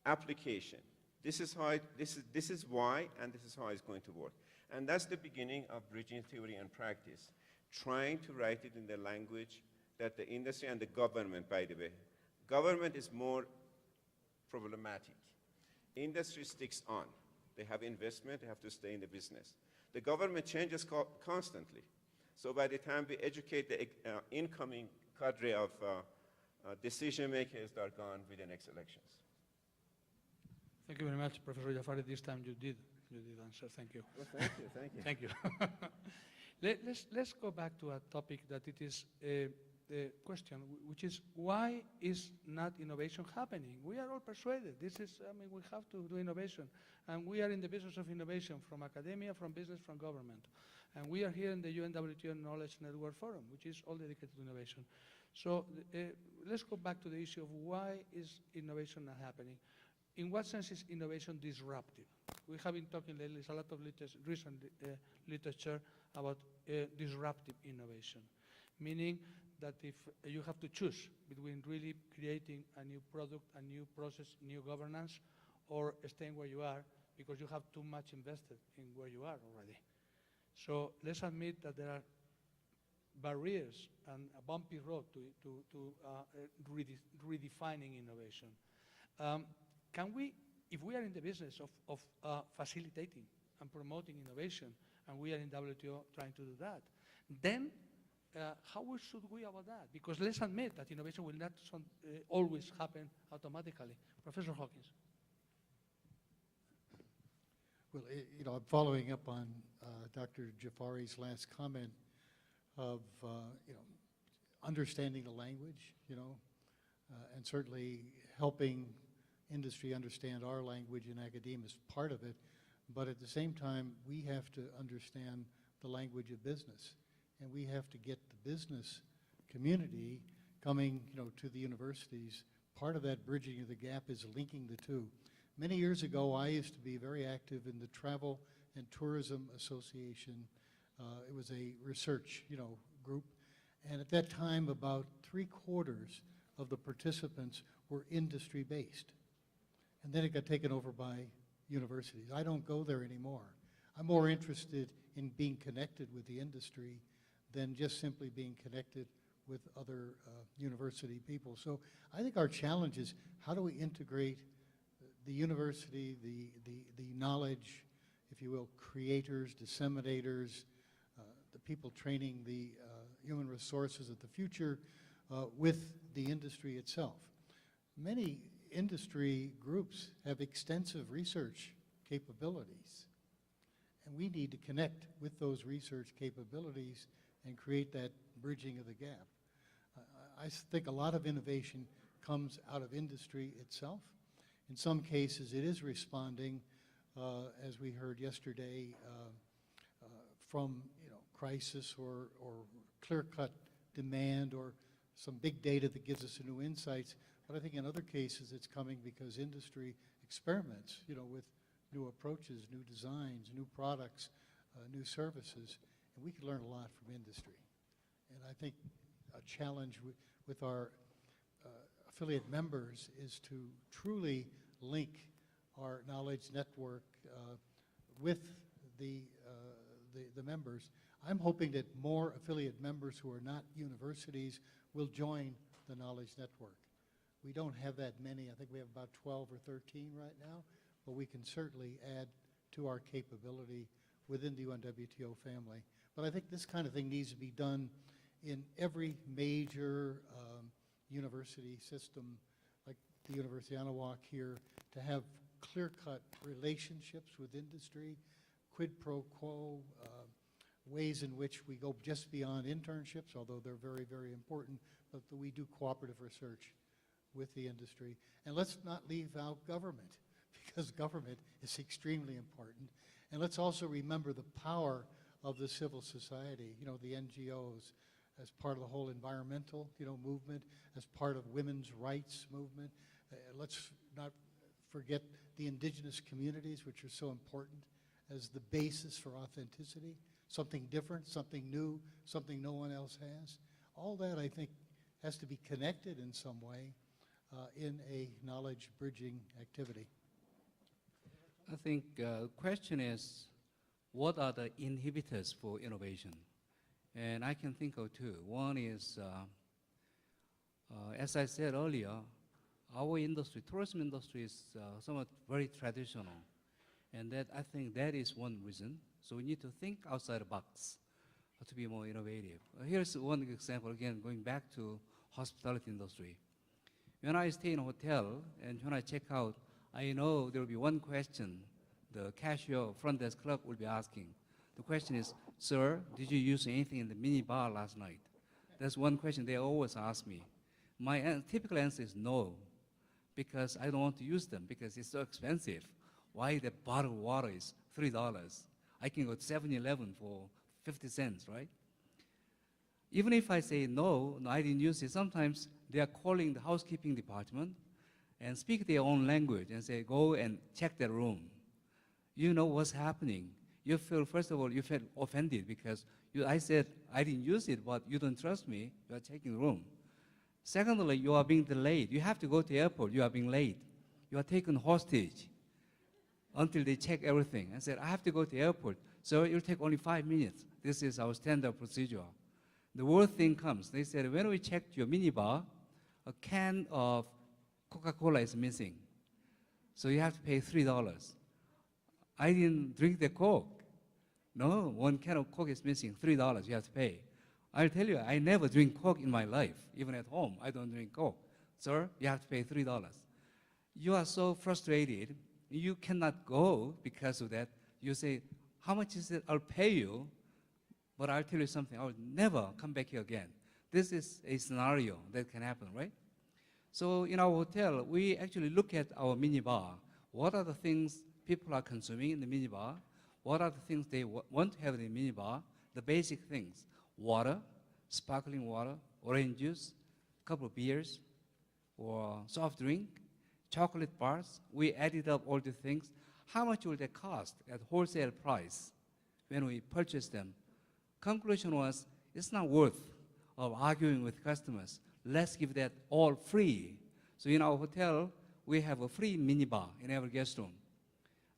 application. This is how this is why, and this is how it's going to work. And that's the beginning of bridging theory and practice, trying to write it in the language that the industry and the government, by the way. Government is more problematic. Industry sticks on. They have investment, they have to stay in the business. The government changes constantly. So by the time we educate the incoming cadre of decision makers, they're gone with the next elections. Thank you very much, Professor Jafari. This time you did answer. Thank you. Well, thank you, thank you. Thank you. Let's go back to a topic that it is a question, which is why is not innovation happening? We are all persuaded. We have to do innovation. And we are in the business of innovation from academia, from business, from government. And we are here in the UNWTO Knowledge Network Forum, which is all dedicated to innovation. So let's go back to the issue of why is innovation not happening? In what sense is innovation disruptive? We have been talking lately, there's a lot of recent literature about disruptive innovation, meaning that if you have to choose between really creating a new product, a new process, new governance, or staying where you are because you have too much invested in where you are already. So let's admit that there are barriers and a bumpy road to redefining innovation. Can we, if we are in the business of facilitating and promoting innovation, and we are in WTO trying to do that, then how should we about that? Because let's admit that innovation will not always happen automatically. Professor Hawkins. Well, you know, I'm following up on Dr. Jafari's last comment of, you know, understanding the language, you know, and certainly helping industry understand our language in academia is part of it. But at the same time, we have to understand the language of business, and we have to get the business community coming, you know, to the universities. Part of that bridging of the gap is linking the two. Many years ago, I used to be very active in the Travel and Tourism Association. It was a research, you know, group, and at that time, about 3/4 of the participants were industry-based, and then it got taken over by universities. I don't go there anymore. I'm more interested in being connected with the industry than just simply being connected with other university people. So I think our challenge is how do we integrate the university, the knowledge, if you will, creators, disseminators, the people training the human resources of the future with the industry itself. Many industry groups have extensive research capabilities, and we need to connect with those research capabilities and create that bridging of the gap. I think a lot of innovation comes out of industry itself. In some cases, it is responding, as we heard yesterday, from crisis or clear-cut demand or some big data that gives us new insights. But I think in other cases, it's coming because industry experiments, with new approaches, new designs, new products, new services, and we can learn a lot from industry. And I think a challenge with our affiliate members is to truly link our knowledge network with the members. I'm hoping that more affiliate members who are not universities will join the knowledge network. We don't have that many. I think we have about 12 or 13 right now, but we can certainly add to our capability within the UNWTO family. But I think this kind of thing needs to be done in every major university system, like the University of Anahuac here, to have clear-cut relationships with industry, quid pro quo, ways in which we go just beyond internships, although they're very, very important, but that we do cooperative research with the industry. And let's not leave out government, because government is extremely important. And let's also remember the power of the civil society, the NGOs, as part of the whole environmental, movement, as part of women's rights movement. Let's not forget the indigenous communities, which are so important as the basis for authenticity, something different, something new, something no one else has. All that, I think, has to be connected in some way in a knowledge bridging activity. I think the question is, what are the inhibitors for innovation? And I can think of two. One is, as I said earlier, our industry, tourism industry, is somewhat very traditional. And that, I think that is one reason. So we need to think outside the box to be more innovative. Here's one example, again, going back to hospitality industry. When I stay in a hotel and when I check out, I know there will be one question the cashier, front desk clerk will be asking. The question is, sir, did you use anything in the mini bar last night? That's one question they always ask me. My typical answer is no, because I don't want to use them because it's so expensive. Why the bottle of water is $3? I can go to 7-Eleven for 50 cents, right? Even if I say no, I didn't use it, sometimes they are calling the housekeeping department and speak their own language and say, go and check the room. You know what's happening. You feel, first of all, you felt offended because I said I didn't use it, but you don't trust me, you are checking the room. Secondly, you are being delayed. You have to go to the airport, you are being late. You are taken hostage until they check everything. I said, I have to go to the airport, so it'll take only 5 minutes. This is our standard procedure. The worst thing comes. They said, when we checked your minibar, a can of Coca-Cola is missing. So you have to pay $3. I didn't drink the Coke. No, one can of Coke is missing, $3 you have to pay. I'll tell you, I never drink Coke in my life. Even at home, I don't drink Coke. Sir, you have to pay $3. You are so frustrated, you cannot go because of that. You say, how much is it? I'll pay you, but I'll tell you something. I'll never come back here again. This is a scenario that can happen, right? So in our hotel, we actually look at our minibar. What are the things people are consuming in the minibar? What are the things they want to have in the minibar? The basic things: water, sparkling water, orange juice, a couple of beers, or soft drink, chocolate bars. We added up all the things. How much will they cost at wholesale price when we purchase them? Conclusion was, it's not worth of arguing with customers. Let's give that all free. So in our hotel, we have a free minibar in every guest room.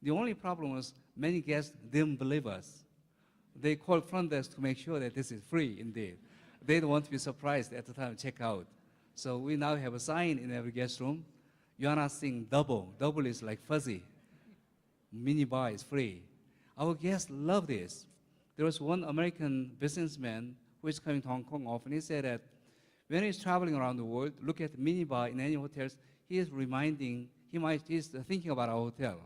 The only problem was many guests didn't believe us. They called front desk to make sure that this is free indeed. They don't want to be surprised at the time of checkout. So we now have a sign in every guest room. You are not seeing double. Double is like fuzzy. Minibar is free. Our guests love this. There was one American businessman who is coming to Hong Kong often. He said that when he's traveling around the world, look at the minibar in any hotels, he's thinking about our hotel.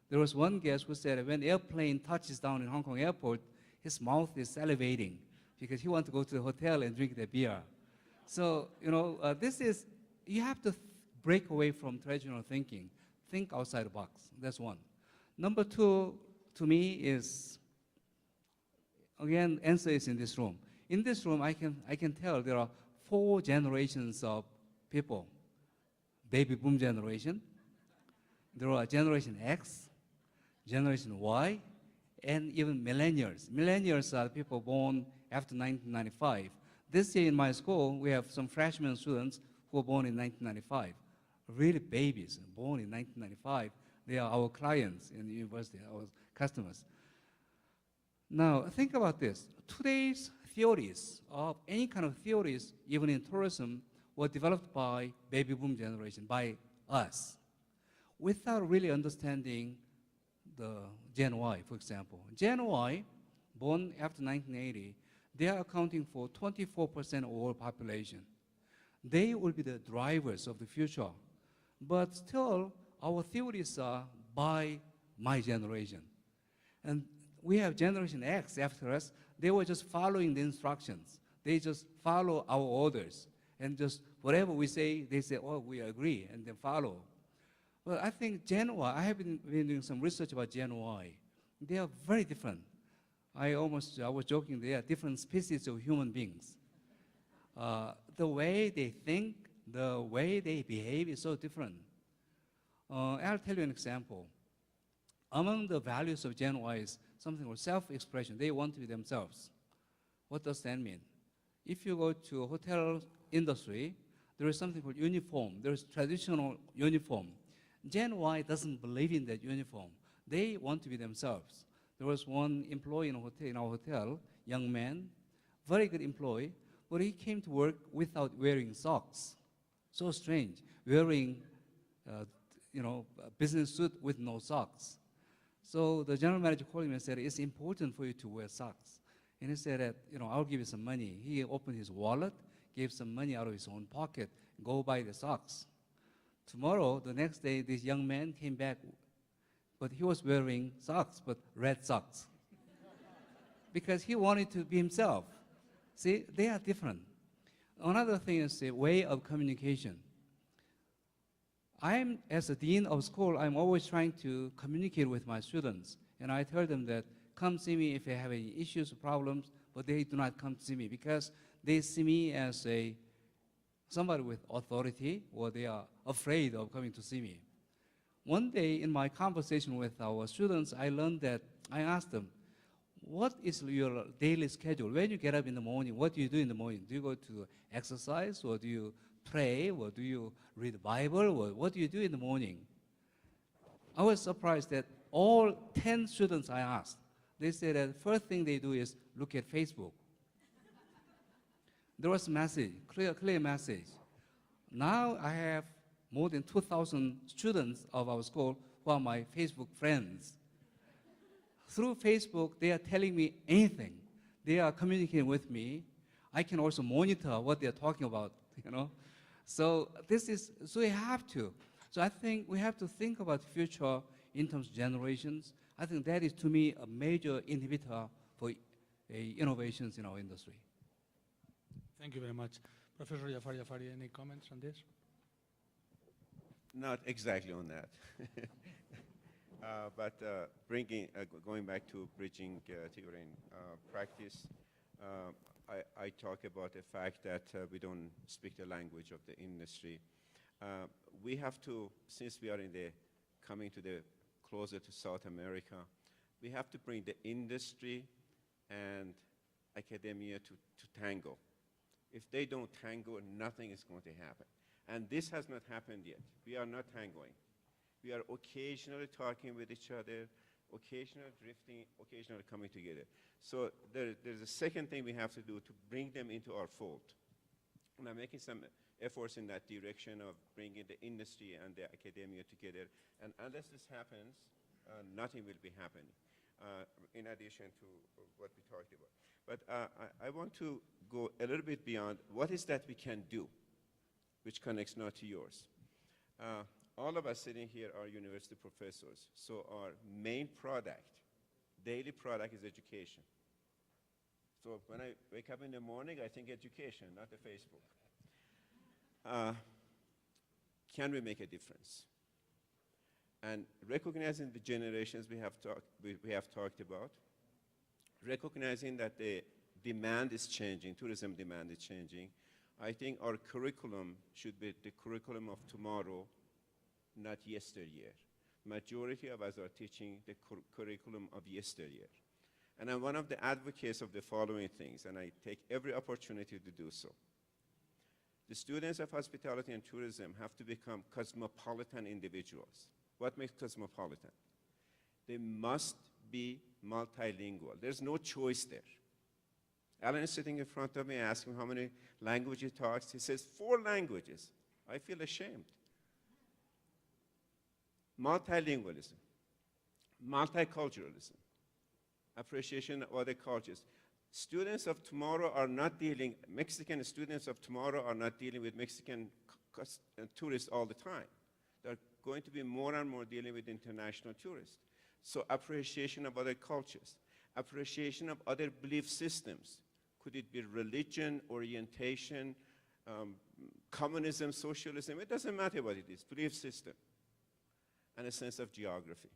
There was one guest who said that when airplane touches down in Hong Kong airport, his mouth is salivating because he wants to go to the hotel and drink the beer. So, you have to break away from traditional thinking. Think outside the box. That's one. Number two, to me, is, again, answer is in this room. In this room, I can tell there are 4 generations of people. Baby boom generation. There are Generation X, Generation Y, and even millennials. Millennials are people born after 1995. This year in my school, we have some freshman students who were born in 1995. Really babies, born in 1995. They are our clients in the university, our customers. Now, think about this. Today's theories of any kind of theories, even in tourism, were developed by baby boom generation, by us, without really understanding the Gen Y, for example. Gen Y, born after 1980, they are accounting for 24% of all population. They will be the drivers of the future. But still, our theories are by my generation. And we have Generation X after us. They were just following the instructions. They just follow our orders. And just whatever we say, they say, oh, we agree, and then follow. Well, I think Gen Y, I have been doing some research about Gen Y. They are very different. I was joking, they are different species of human beings. The way they think, the way they behave is so different. I'll tell you an example. Among the values of Gen Y is something called self-expression. They want to be themselves. What does that mean? If you go to a hotel industry, there is something called uniform. There is traditional uniform. Gen Y doesn't believe in that uniform. They want to be themselves. There was one employee in our hotel, young man, very good employee, but he came to work without wearing socks. So strange, wearing a business suit with no socks. So the general manager called him and said, it's important for you to wear socks. And he said that, I'll give you some money. He opened his wallet, gave some money out of his own pocket, go buy the socks. Tomorrow, the next day, this young man came back, but he was wearing socks, but red socks. Because he wanted to be himself. See, they are different. Another thing is the way of communication. As a dean of school, I'm always trying to communicate with my students. And I tell them that, come see me if you have any issues or problems, but they do not come to see me because they see me as somebody with authority, or they are afraid of coming to see me. One day in my conversation with our students, I learned that I asked them, what is your daily schedule? When you get up in the morning, what do you do in the morning? Do you go to exercise, or do you pray, or do you read the Bible, or what do you do in the morning? I was surprised that all 10 students I asked, they said that the first thing they do is look at Facebook. There was a message, clear message. Now I have more than 2,000 students of our school who are my Facebook friends. Through Facebook, they are telling me anything. They are communicating with me. I can also monitor what they are talking about, So we have to. So I think we have to think about the future in terms of generations. I think that is, to me, a major inhibitor for innovations in our industry. Thank you very much. Professor Jafari, any comments on this? Not exactly on that. But going back to bridging theory and practice, I talk about the fact that we don't speak the language of the industry. We have to, since we are coming to the closer to South America, we have to bring the industry and academia to tango. If they don't tango, nothing is going to happen. And this has not happened yet. We are not tangoing. We are occasionally talking with each other, occasionally drifting, occasionally coming together. So there's a second thing we have to do to bring them into our fold. And I'm making some efforts in that direction of bringing the industry and the academia together. And unless this happens, nothing will be happening, in addition to what we talked about. But I want to go a little bit beyond what is that we can do, which connects not to yours. All of us sitting here are university professors, so our main product, daily product, is education. So when I wake up in the morning, I think education, not the Facebook. Can we make a difference? And recognizing the generations we have talked about, recognizing that the demand is changing, tourism demand is changing, I think our curriculum should be the curriculum of tomorrow, not yesteryear. Majority of us are teaching the curriculum of yesteryear. And I'm one of the advocates of the following things, and I take every opportunity to do so. The students of hospitality and tourism have to become cosmopolitan individuals. What makes cosmopolitan? They must be multilingual. There's no choice there. Alan is sitting in front of me, asking him how many languages he talks. He says 4 languages. I feel ashamed. Multilingualism, multiculturalism, appreciation of other cultures. Students of tomorrow are not dealing, Mexican students of tomorrow are not dealing with Mexican tourists all the time. They're going to be more and more dealing with international tourists. So appreciation of other cultures, appreciation of other belief systems. Could it be religion, orientation, communism, socialism? It doesn't matter what it is, belief system. And a sense of geography.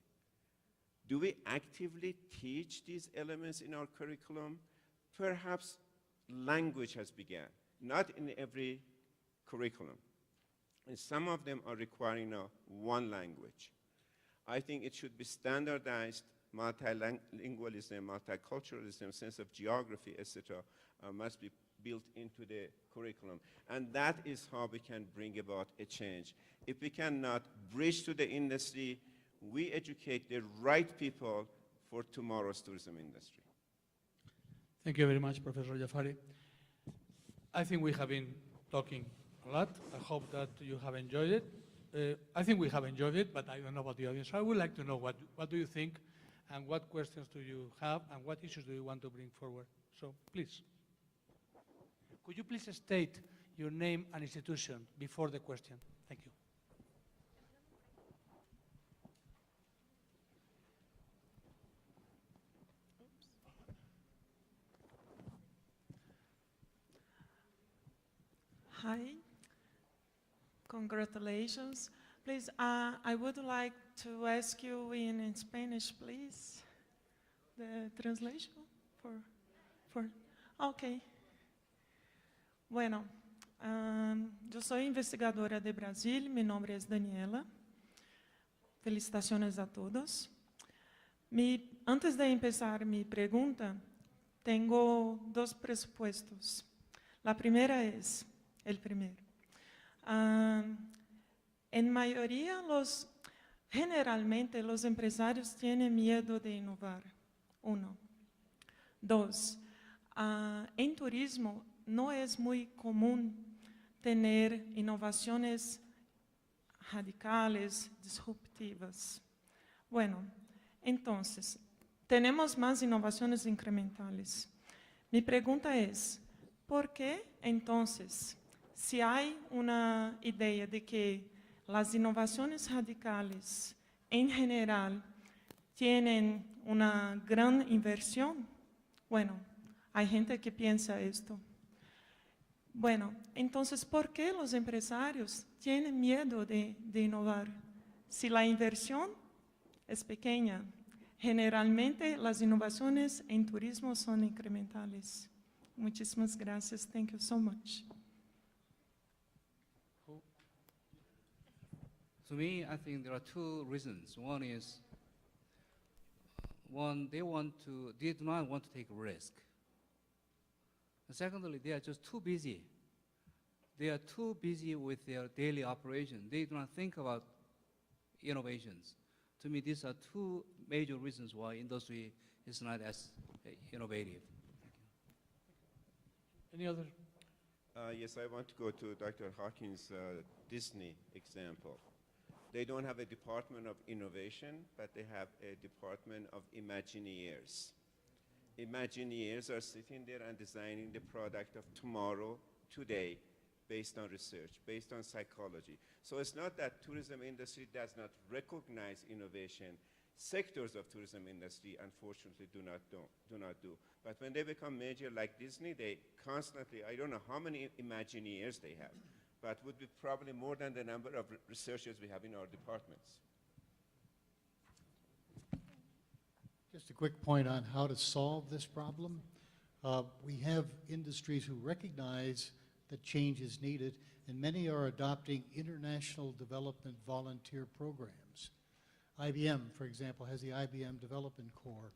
Do we actively teach these elements in our curriculum? Perhaps language has begun, not in every curriculum. And some of them are requiring now one language. I think it should be standardized. Multilingualism, multiculturalism, sense of geography, etc., must be built into the curriculum. And that is how we can bring about a change. If we cannot bridge to the industry, we educate the right people for tomorrow's tourism industry. Thank you very much, Professor Jafari. I think we have been talking a lot. I hope that you have enjoyed it. I think we have enjoyed it, but I don't know about the audience. I would like to know what do you think, and what questions do you have, and what issues do you want to bring forward? So please. Could you please state your name and institution before the question? Thank you. Hi, congratulations. Please, I would like to ask you in Spanish, please, the translation for okay. Bueno, yo soy investigadora de Brasil, mi nombre es Daniela. Felicitaciones a todos. Antes de empezar mi pregunta, tengo 2 presupuestos. La primera es, el primero. En mayoría, generalmente los empresarios tienen miedo de innovar. 1. 2. En turismo no es muy común tener innovaciones radicales, disruptivas. Bueno, entonces, tenemos más innovaciones incrementales. Mi pregunta es, ¿por qué entonces, si hay una idea de que las innovaciones radicales en general tienen una gran inversión. Bueno, hay gente que piensa esto. Bueno, entonces, ¿por qué los empresarios tienen miedo de innovar? Si la inversión es pequeña, generalmente las innovaciones en turismo son incrementales. Muchísimas gracias. Thank you so much. To me, I think there are two reasons. One is, they do not want to take a risk. And secondly, they are just too busy. They are too busy with their daily operation. They do not think about innovations. To me, these are two major reasons why industry is not as innovative. Any other? Yes, I want to go to Dr. Hawkins' Disney example. They don't have a department of innovation, but they have a department of Imagineers. Imagineers are sitting there and designing the product of tomorrow, today, based on research, based on psychology. So it's not that tourism industry does not recognize innovation. Sectors of tourism industry, unfortunately, do not do. But when they become major like Disney, they constantly, I don't know how many Imagineers they have, but would be probably more than the number of researchers we have in our departments. Just a quick point on how to solve this problem. We have industries who recognize that change is needed, and many are adopting international development volunteer programs. IBM, for example, has the IBM Development Corps.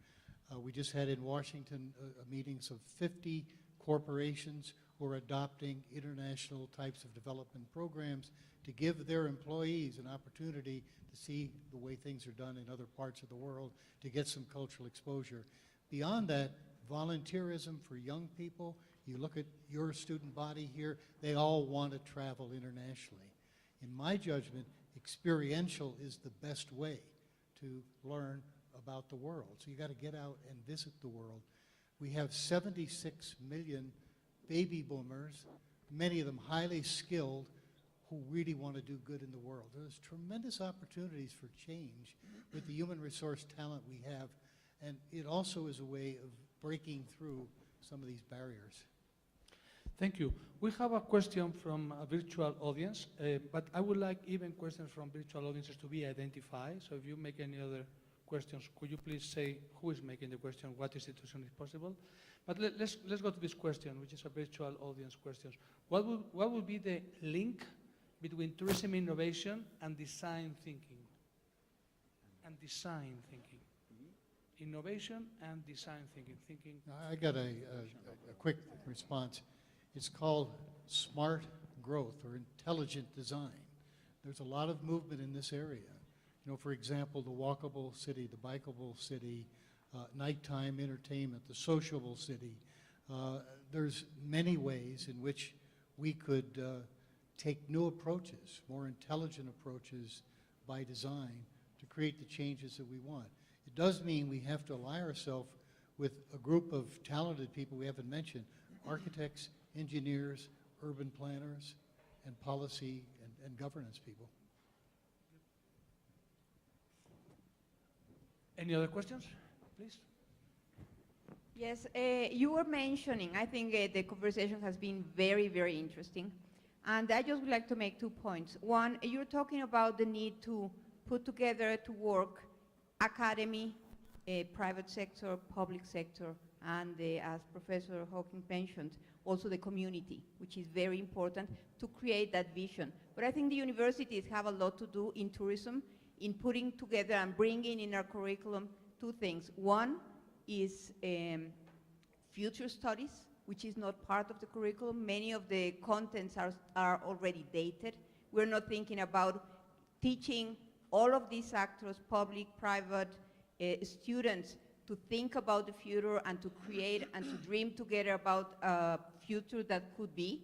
We just had in Washington meetings of 50 corporations who are adopting international types of development programs to give their employees an opportunity to see the way things are done in other parts of the world, to get some cultural exposure. Beyond that, volunteerism for young people, you look at your student body here, they all want to travel internationally. In my judgment, experiential is the best way to learn about the world. So you got to get out and visit the world. We have 76 million baby boomers, many of them highly skilled, who really want to do good in the world. There's tremendous opportunities for change with the human resource talent we have, and it also is a way of breaking through some of these barriers. Thank you. We have a question from a virtual audience, but I would like even questions from virtual audiences to be identified. So if you make any other questions, could you please say who is making the question, what institution is possible? But let's go to this question, which is a virtual audience question. What would be the link between tourism innovation and design thinking? And design thinking. Innovation and design thinking. I got a quick response. It's called smart growth or intelligent design. There's a lot of movement in this area. You know, for example, the walkable city, the bikeable city, nighttime entertainment, the sociable city. There's many ways in which we could take new approaches, more intelligent approaches by design to create the changes that we want. It does mean we have to ally ourselves with a group of talented people we haven't mentioned, architects, engineers, urban planners, and policy and governance people. Any other questions, please? Yes, you were mentioning, I think the conversation has been very, very interesting. And I just would like to make 2 points. One, you're talking about the need to put together to work academy, private sector, public sector, and as Professor Hawkins mentioned, also the community, which is very important to create that vision. But I think the universities have a lot to do in tourism, in putting together and bringing in our curriculum 2 things. One is future studies, which is not part of the curriculum. Many of the contents are already dated. We're not thinking about teaching all of these actors, public, private, students, to think about the future and to create and to dream together about a future that could be.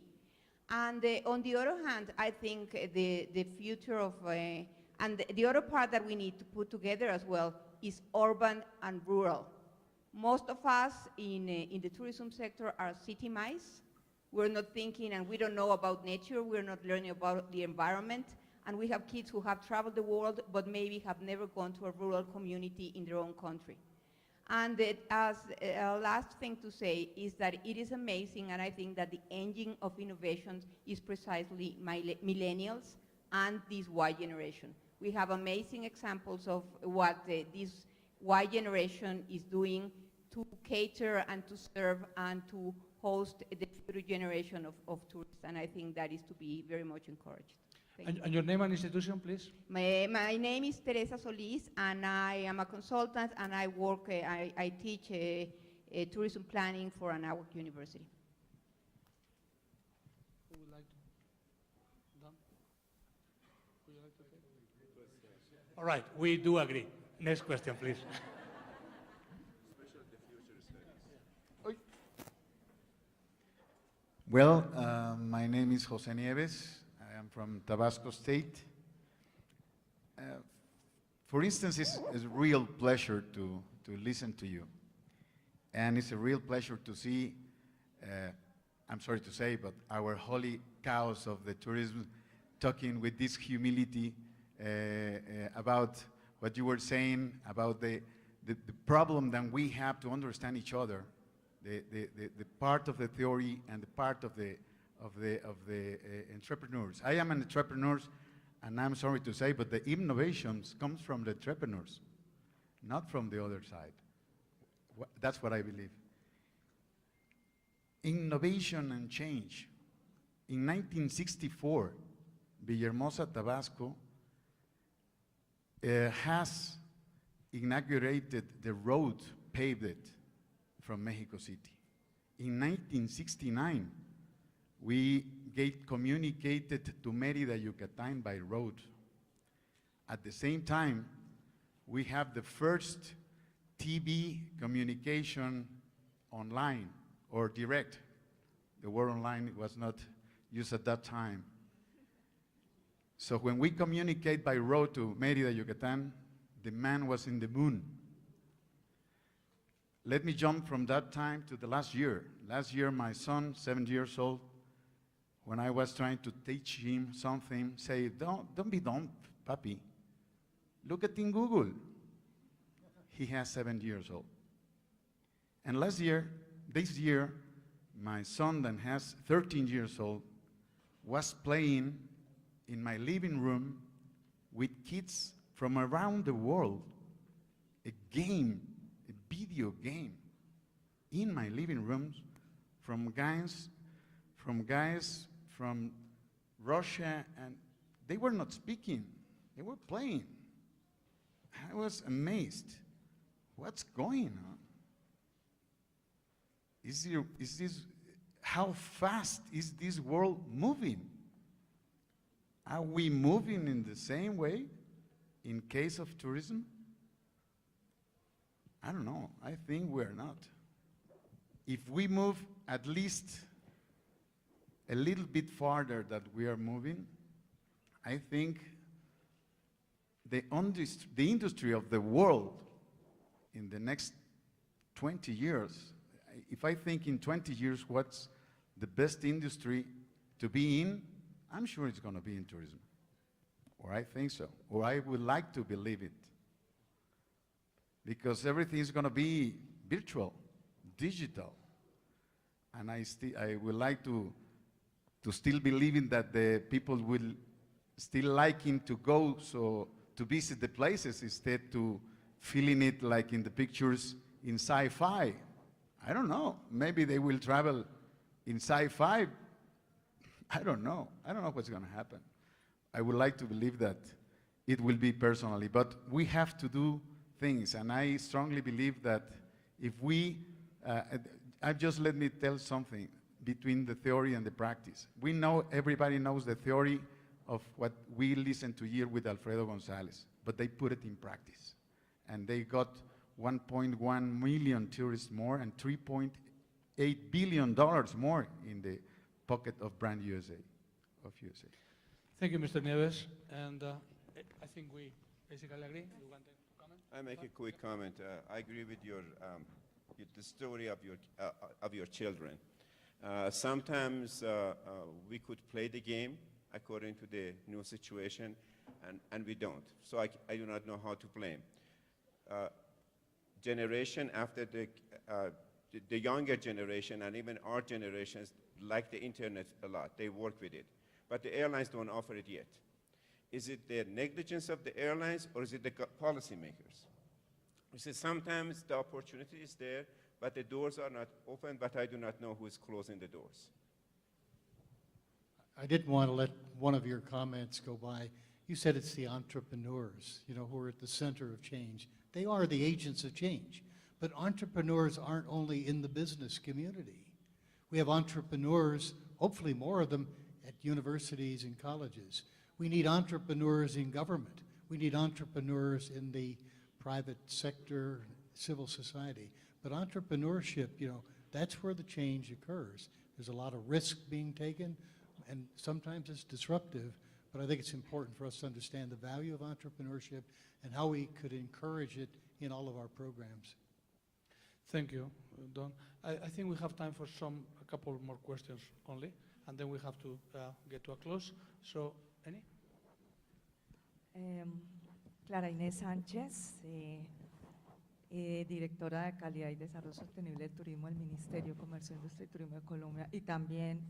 And on the other hand, I think the future of, and the other part that we need to put together as well is urban and rural. Most of us in the tourism sector are city mice. We're not thinking and we don't know about nature, we're not learning about the environment. And we have kids who have traveled the world, but maybe have never gone to a rural community in their own country. And as a last thing to say is that it is amazing, and I think that the engine of innovation is precisely millennials and this Y generation. We have amazing examples of what this Y generation is doing to cater and to serve and to host the future generation of tourists, and I think that is to be very much encouraged. And your name and institution, please? My name is Teresa Solis, and I am a consultant, and I work, I teach tourism planning for Anáhuac University. Who would like to? Don? Would you like to take? All right, we do agree. Next question, please. Well, my name is Jose Nieves. I am from Tabasco State. For instance, it's a real pleasure to listen to you. And it's a real pleasure to see, I'm sorry to say, but our holy cows of the tourism talking with this humility about what you were saying, about the problem that we have to understand each other, the part of the theory and the part of the entrepreneurs. I am an entrepreneur, and I'm sorry to say, but the innovations comes from the entrepreneurs, not from the other side. That's what I believe. Innovation and change. In 1964, Villahermosa, Tabasco, has inaugurated the road, paved it from Mexico City. In 1969, we communicated to Mérida, Yucatán by road. At the same time, we have the first TV communication online or direct. The word online was not used at that time. So when we communicate by road to Mérida, Yucatán, the man was in the moon. Let me jump from that time to the last year. Last year, my son, 7 years old, when I was trying to teach him something, say, don't be dumb, papi. Look at in Google. He has 7 years old. And this year, my son that has 13 years old was playing in my living room with kids from around the world, a game, a video game, in my living rooms, from guys from Russia, and they were not speaking, they were playing. I was amazed. What's going on? How fast is this world moving? Are we moving in the same way in case of tourism? I don't know. I think we're not. If we move at least a little bit farther that we are moving, I think the industry of the world in the next 20 years, if I think in 20 years what's the best industry to be in, I'm sure it's going to be in tourism. Or I think so. Or I would like to believe it. Because everything is going to be virtual, digital. And I would like to still believe in that the people will still liking to go to visit the places instead to feeling it like in the pictures in sci-fi. I don't know. Maybe they will travel in sci-fi. I don't know. I don't know what's going to happen. I would like to believe that it will be personally, but we have to do things, and I strongly believe that if we, just let me tell something between the theory and the practice. We know, everybody knows the theory of what we listen to here with Alfredo Gonzalez, but they put it in practice. And they got 1.1 million tourists more and $3.8 billion more in the pocket of brand USA, of USA. Thank you, Mr. Nieves. And I think we basically agree. You want to comment? I make a quick comment. I agree with the story of your children. Sometimes we could play the game according to the new situation, and we don't. So I do not know how to blame. Generation after the younger generation and even our generations like the internet a lot. They work with it. But the airlines don't offer it yet. Is it the negligence of the airlines or is it the policymakers? You see, sometimes the opportunity is there, but the doors are not open, but I do not know who is closing the doors. I didn't want to let one of your comments go by. You said it's the entrepreneurs, you know, who are at the center of change. They are the agents of change. But entrepreneurs aren't only in the business community. We have entrepreneurs, hopefully more of them, at universities and colleges. We need entrepreneurs in government. We need entrepreneurs in the private sector, civil society. But entrepreneurship, you know, that's where the change occurs. There's a lot of risk being taken, and sometimes it's disruptive, but I think it's important for us to understand the value of entrepreneurship and how we could encourage it in all of our programs. Thank you, Don. I think we have time for a couple more questions only, and then we have to get to a close. So, any? Clara Inés Sánchez, directora de Calidad y Desarrollo Sostenible del Turismo del Ministerio de Comercio, Industria y Turismo de Colombia, y también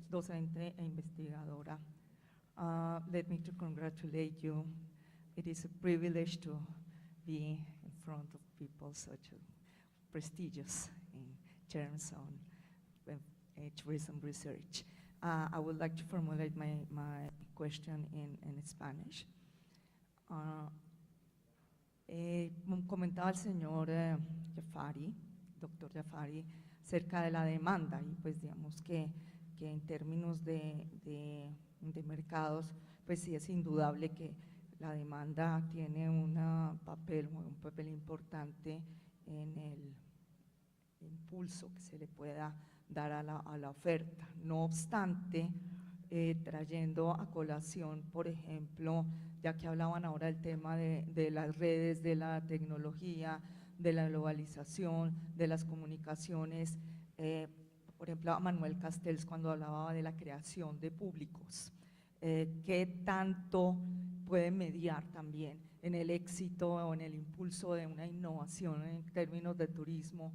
docente e investigadora. Let me to congratulate you. It is a privilege to be in front of people such prestigious in terms of tourism research. I would like to formulate my question in Spanish. Comentaba el señor Jafari, doctor Jafari, acerca de la demanda y pues digamos que en términos de mercados, pues sí es indudable que la demanda tiene un papel importante en el impulso que se le pueda dar a la oferta. No obstante, trayendo a colación, por ejemplo, ya que hablaban ahora del tema de las redes, de la tecnología, de la globalización, de las comunicaciones, por ejemplo, a Manuel Castells cuando hablaba de la creación de públicos, ¿qué tanto puede mediar también en el éxito o en el impulso de una innovación en términos de turismo,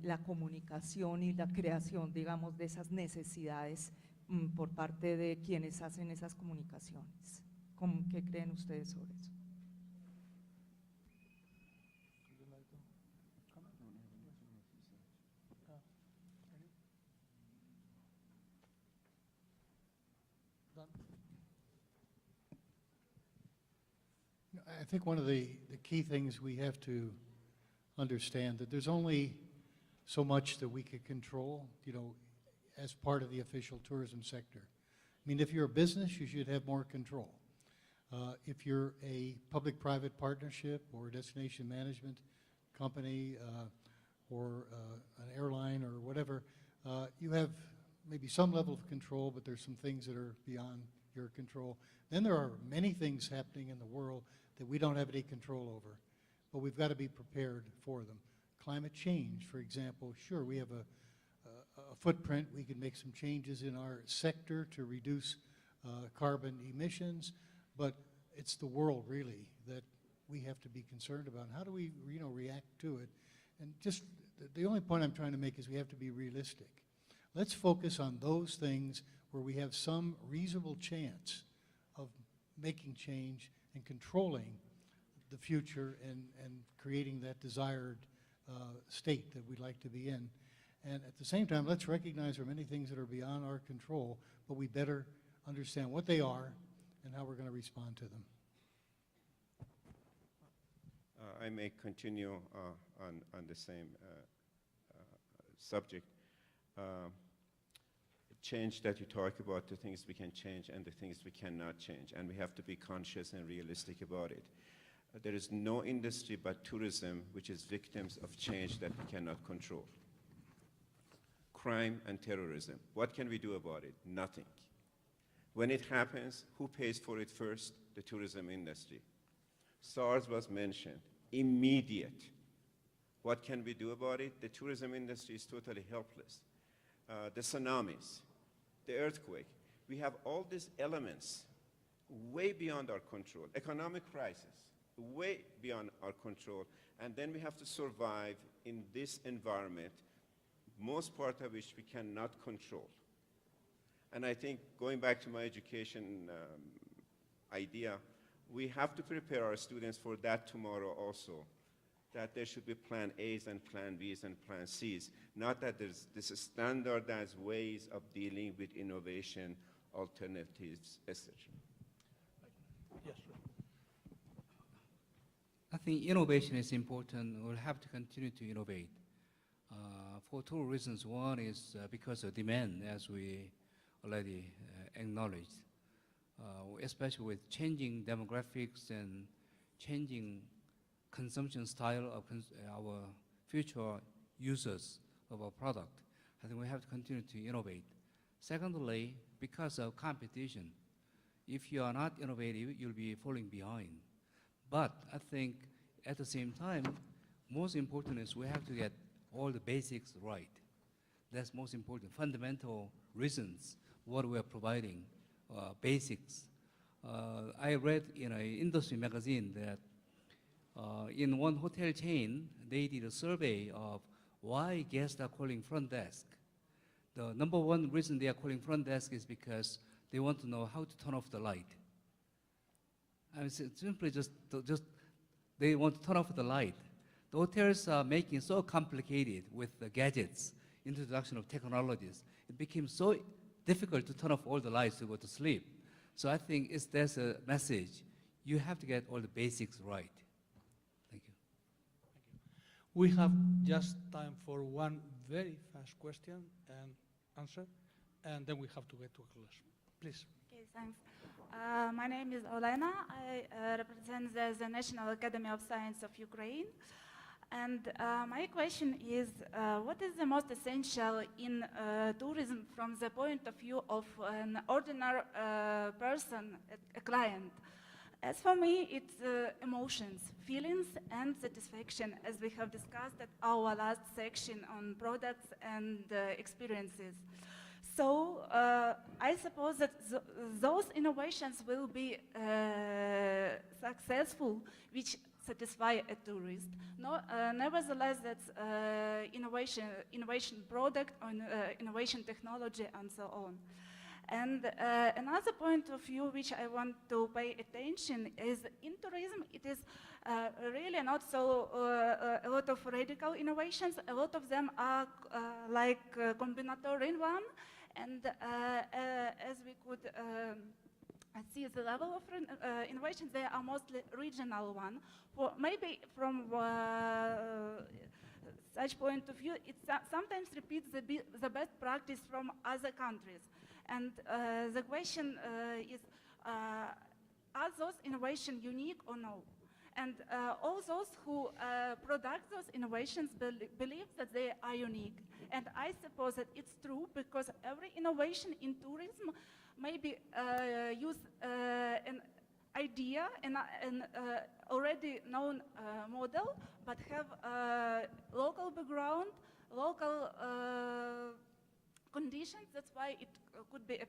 la comunicación y la creación, digamos, de esas necesidades por parte de quienes hacen esas comunicaciones? ¿Qué creen ustedes sobre eso? I think one of the key things we have to understand that there's only so much that we could control, you know, as part of the official tourism sector. I mean, if you're a business, you should have more control. If you're a public-private partnership or a destination management company or an airline or whatever, you have maybe some level of control, but there's some things that are beyond your control. Then there are many things happening in the world that we don't have any control over, but we've got to be prepared for them. Climate change, for example, sure, we have a footprint. We can make some changes in our sector to reduce carbon emissions, but it's the world really that we have to be concerned about. How do we, you know, react to it? And just the only point I'm trying to make is we have to be realistic. Let's focus on those things where we have some reasonable chance of making change and controlling the future and creating that desired state that we'd like to be in. And at the same time, let's recognize there are many things that are beyond our control, but we better understand what they are and how we're going to respond to them. I may continue on the same subject. Change that you talk about, the things we can change and the things we cannot change, and we have to be conscious and realistic about it. There is no industry but tourism which is victims of change that we cannot control. Crime and terrorism. What can we do about it? Nothing. When it happens, who pays for it first? The tourism industry. SARS was mentioned. Immediate. What can we do about it? The tourism industry is totally helpless. The tsunamis, the earthquake. we have all these elements way beyond our control, economic crisis, way beyond our control, and then we have to survive in this environment, most part of which we cannot control. And I think, going back to my education idea, we have to prepare our students for that tomorrow also, that there should be plan A's and plan B's and plan C's, not that there's this standardized ways of dealing with innovation, alternatives, etc. Yes, sir. I think innovation is important. We'll have to continue to innovate for two reasons. One is because of demand, as we already acknowledged, especially with changing demographics and changing consumption style of our future users of our product. I think we have to continue to innovate. Secondly, because of competition. If you are not innovative, you'll be falling behind. But I think at the same time, most important is we have to get all the basics right. That's most important, fundamental reasons what we are providing, basics. I read in an industry magazine that in one hotel chain, they did a survey of why guests are calling front desk. The number one reason they are calling front desk is because they want to know how to turn off the light. I mean, simply just they want to turn off the light. The hotels are making it so complicated with the gadgets, introduction of technologies. It became so difficult to turn off all the lights to go to sleep. So I think there's a message. You have to get all the basics right. Thank you. We have just time for one very fast question and answer, and then we have to get to a close. Please. Okay, thanks. My name is Olena. I represent the National Academy of Science of Ukraine. And my question is, what is the most essential in tourism from the point of view of an ordinary person, a client? As for me, it's emotions, feelings, and satisfaction, as we have discussed at our last section on products and experiences. So I suppose that those innovations will be successful, which satisfy a tourist. No, nevertheless, that's innovation product, or innovation technology, and so on. And another point of view which I want to pay attention is in tourism, it is really not so a lot of radical innovations. A lot of them are like combinatory one, and as we could see the level of innovation, they are mostly regional one. For maybe from such point of view, it sometimes repeats the best practice from other countries. And the question is, are those innovations unique or no? And all those who product those innovations believe that they are unique. And I suppose that it's true because every innovation in tourism maybe use an idea, an already known model, but have local background, local conditions. That's why it could be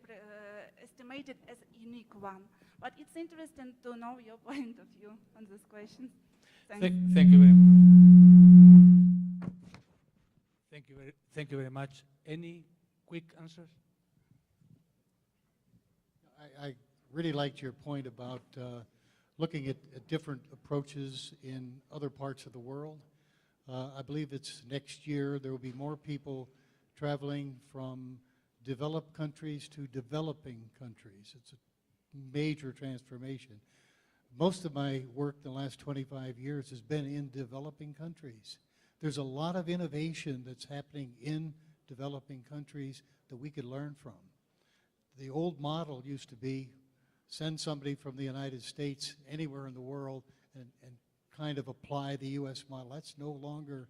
estimated as a unique one. But it's interesting to know your point of view on this question. Thank you very Thank you very much. Any quick answers? I really liked your point about looking at different approaches in other parts of the world. I believe it's next year there will be more people traveling from developed countries to developing countries. It's a major transformation. Most of my work the last 25 years has been in developing countries. There's a lot of innovation that's happening in developing countries that we could learn from. The old model used to be send somebody from the United States anywhere in the world and kind of apply the US model. That's no longer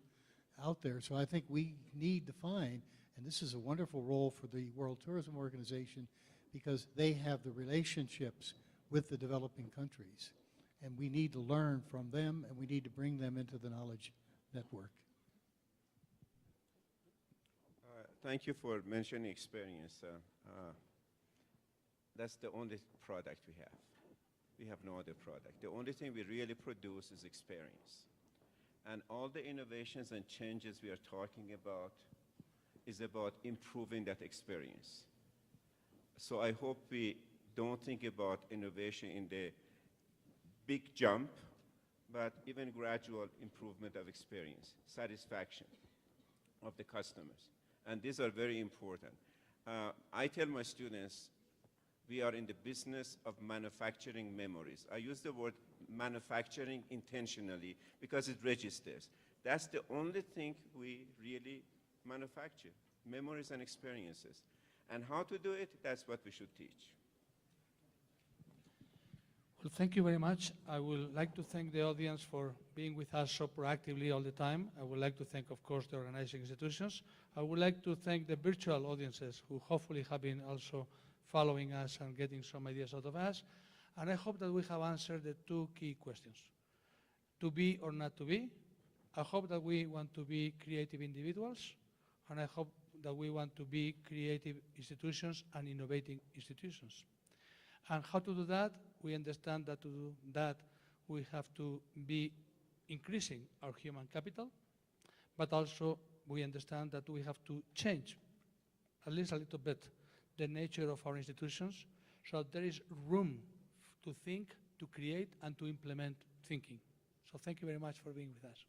out there. So I think we need to find, and this is a wonderful role for the World Tourism Organization because they have the relationships with the developing countries. And we need to learn from them and we need to bring them into the knowledge network. Thank you for mentioning experience. that's the only product we have. We have no other product. The only thing we really produce is experience. And all the innovations and changes we are talking about is about improving that experience. So I hope we don't think about innovation in the big jump, but even gradual improvement of experience, satisfaction of the customers. And these are very important. I tell my students, we are in the business of manufacturing memories. I use the word manufacturing intentionally because it registers. That's the only thing we really manufacture, memories and experiences. And how to do it, that's what we should teach. Well, thank you very much. I would like to thank the audience for being with us so proactively all the time. I would like to thank, of course, the organizing institutions. I would like to thank the virtual audiences who hopefully have been also following us and getting some ideas out of us. And I hope that we have answered the two key questions. To be or not to be. I hope that we want to be creative individuals, and I hope that we want to be creative institutions and innovating institutions. And how to do that? We understand that to do that, we have to be increasing our human capital, but also we understand that we have to change, at least a little bit, the nature of our institutions, so that there is room to think, to create, and to implement thinking. So thank you very much for being with us.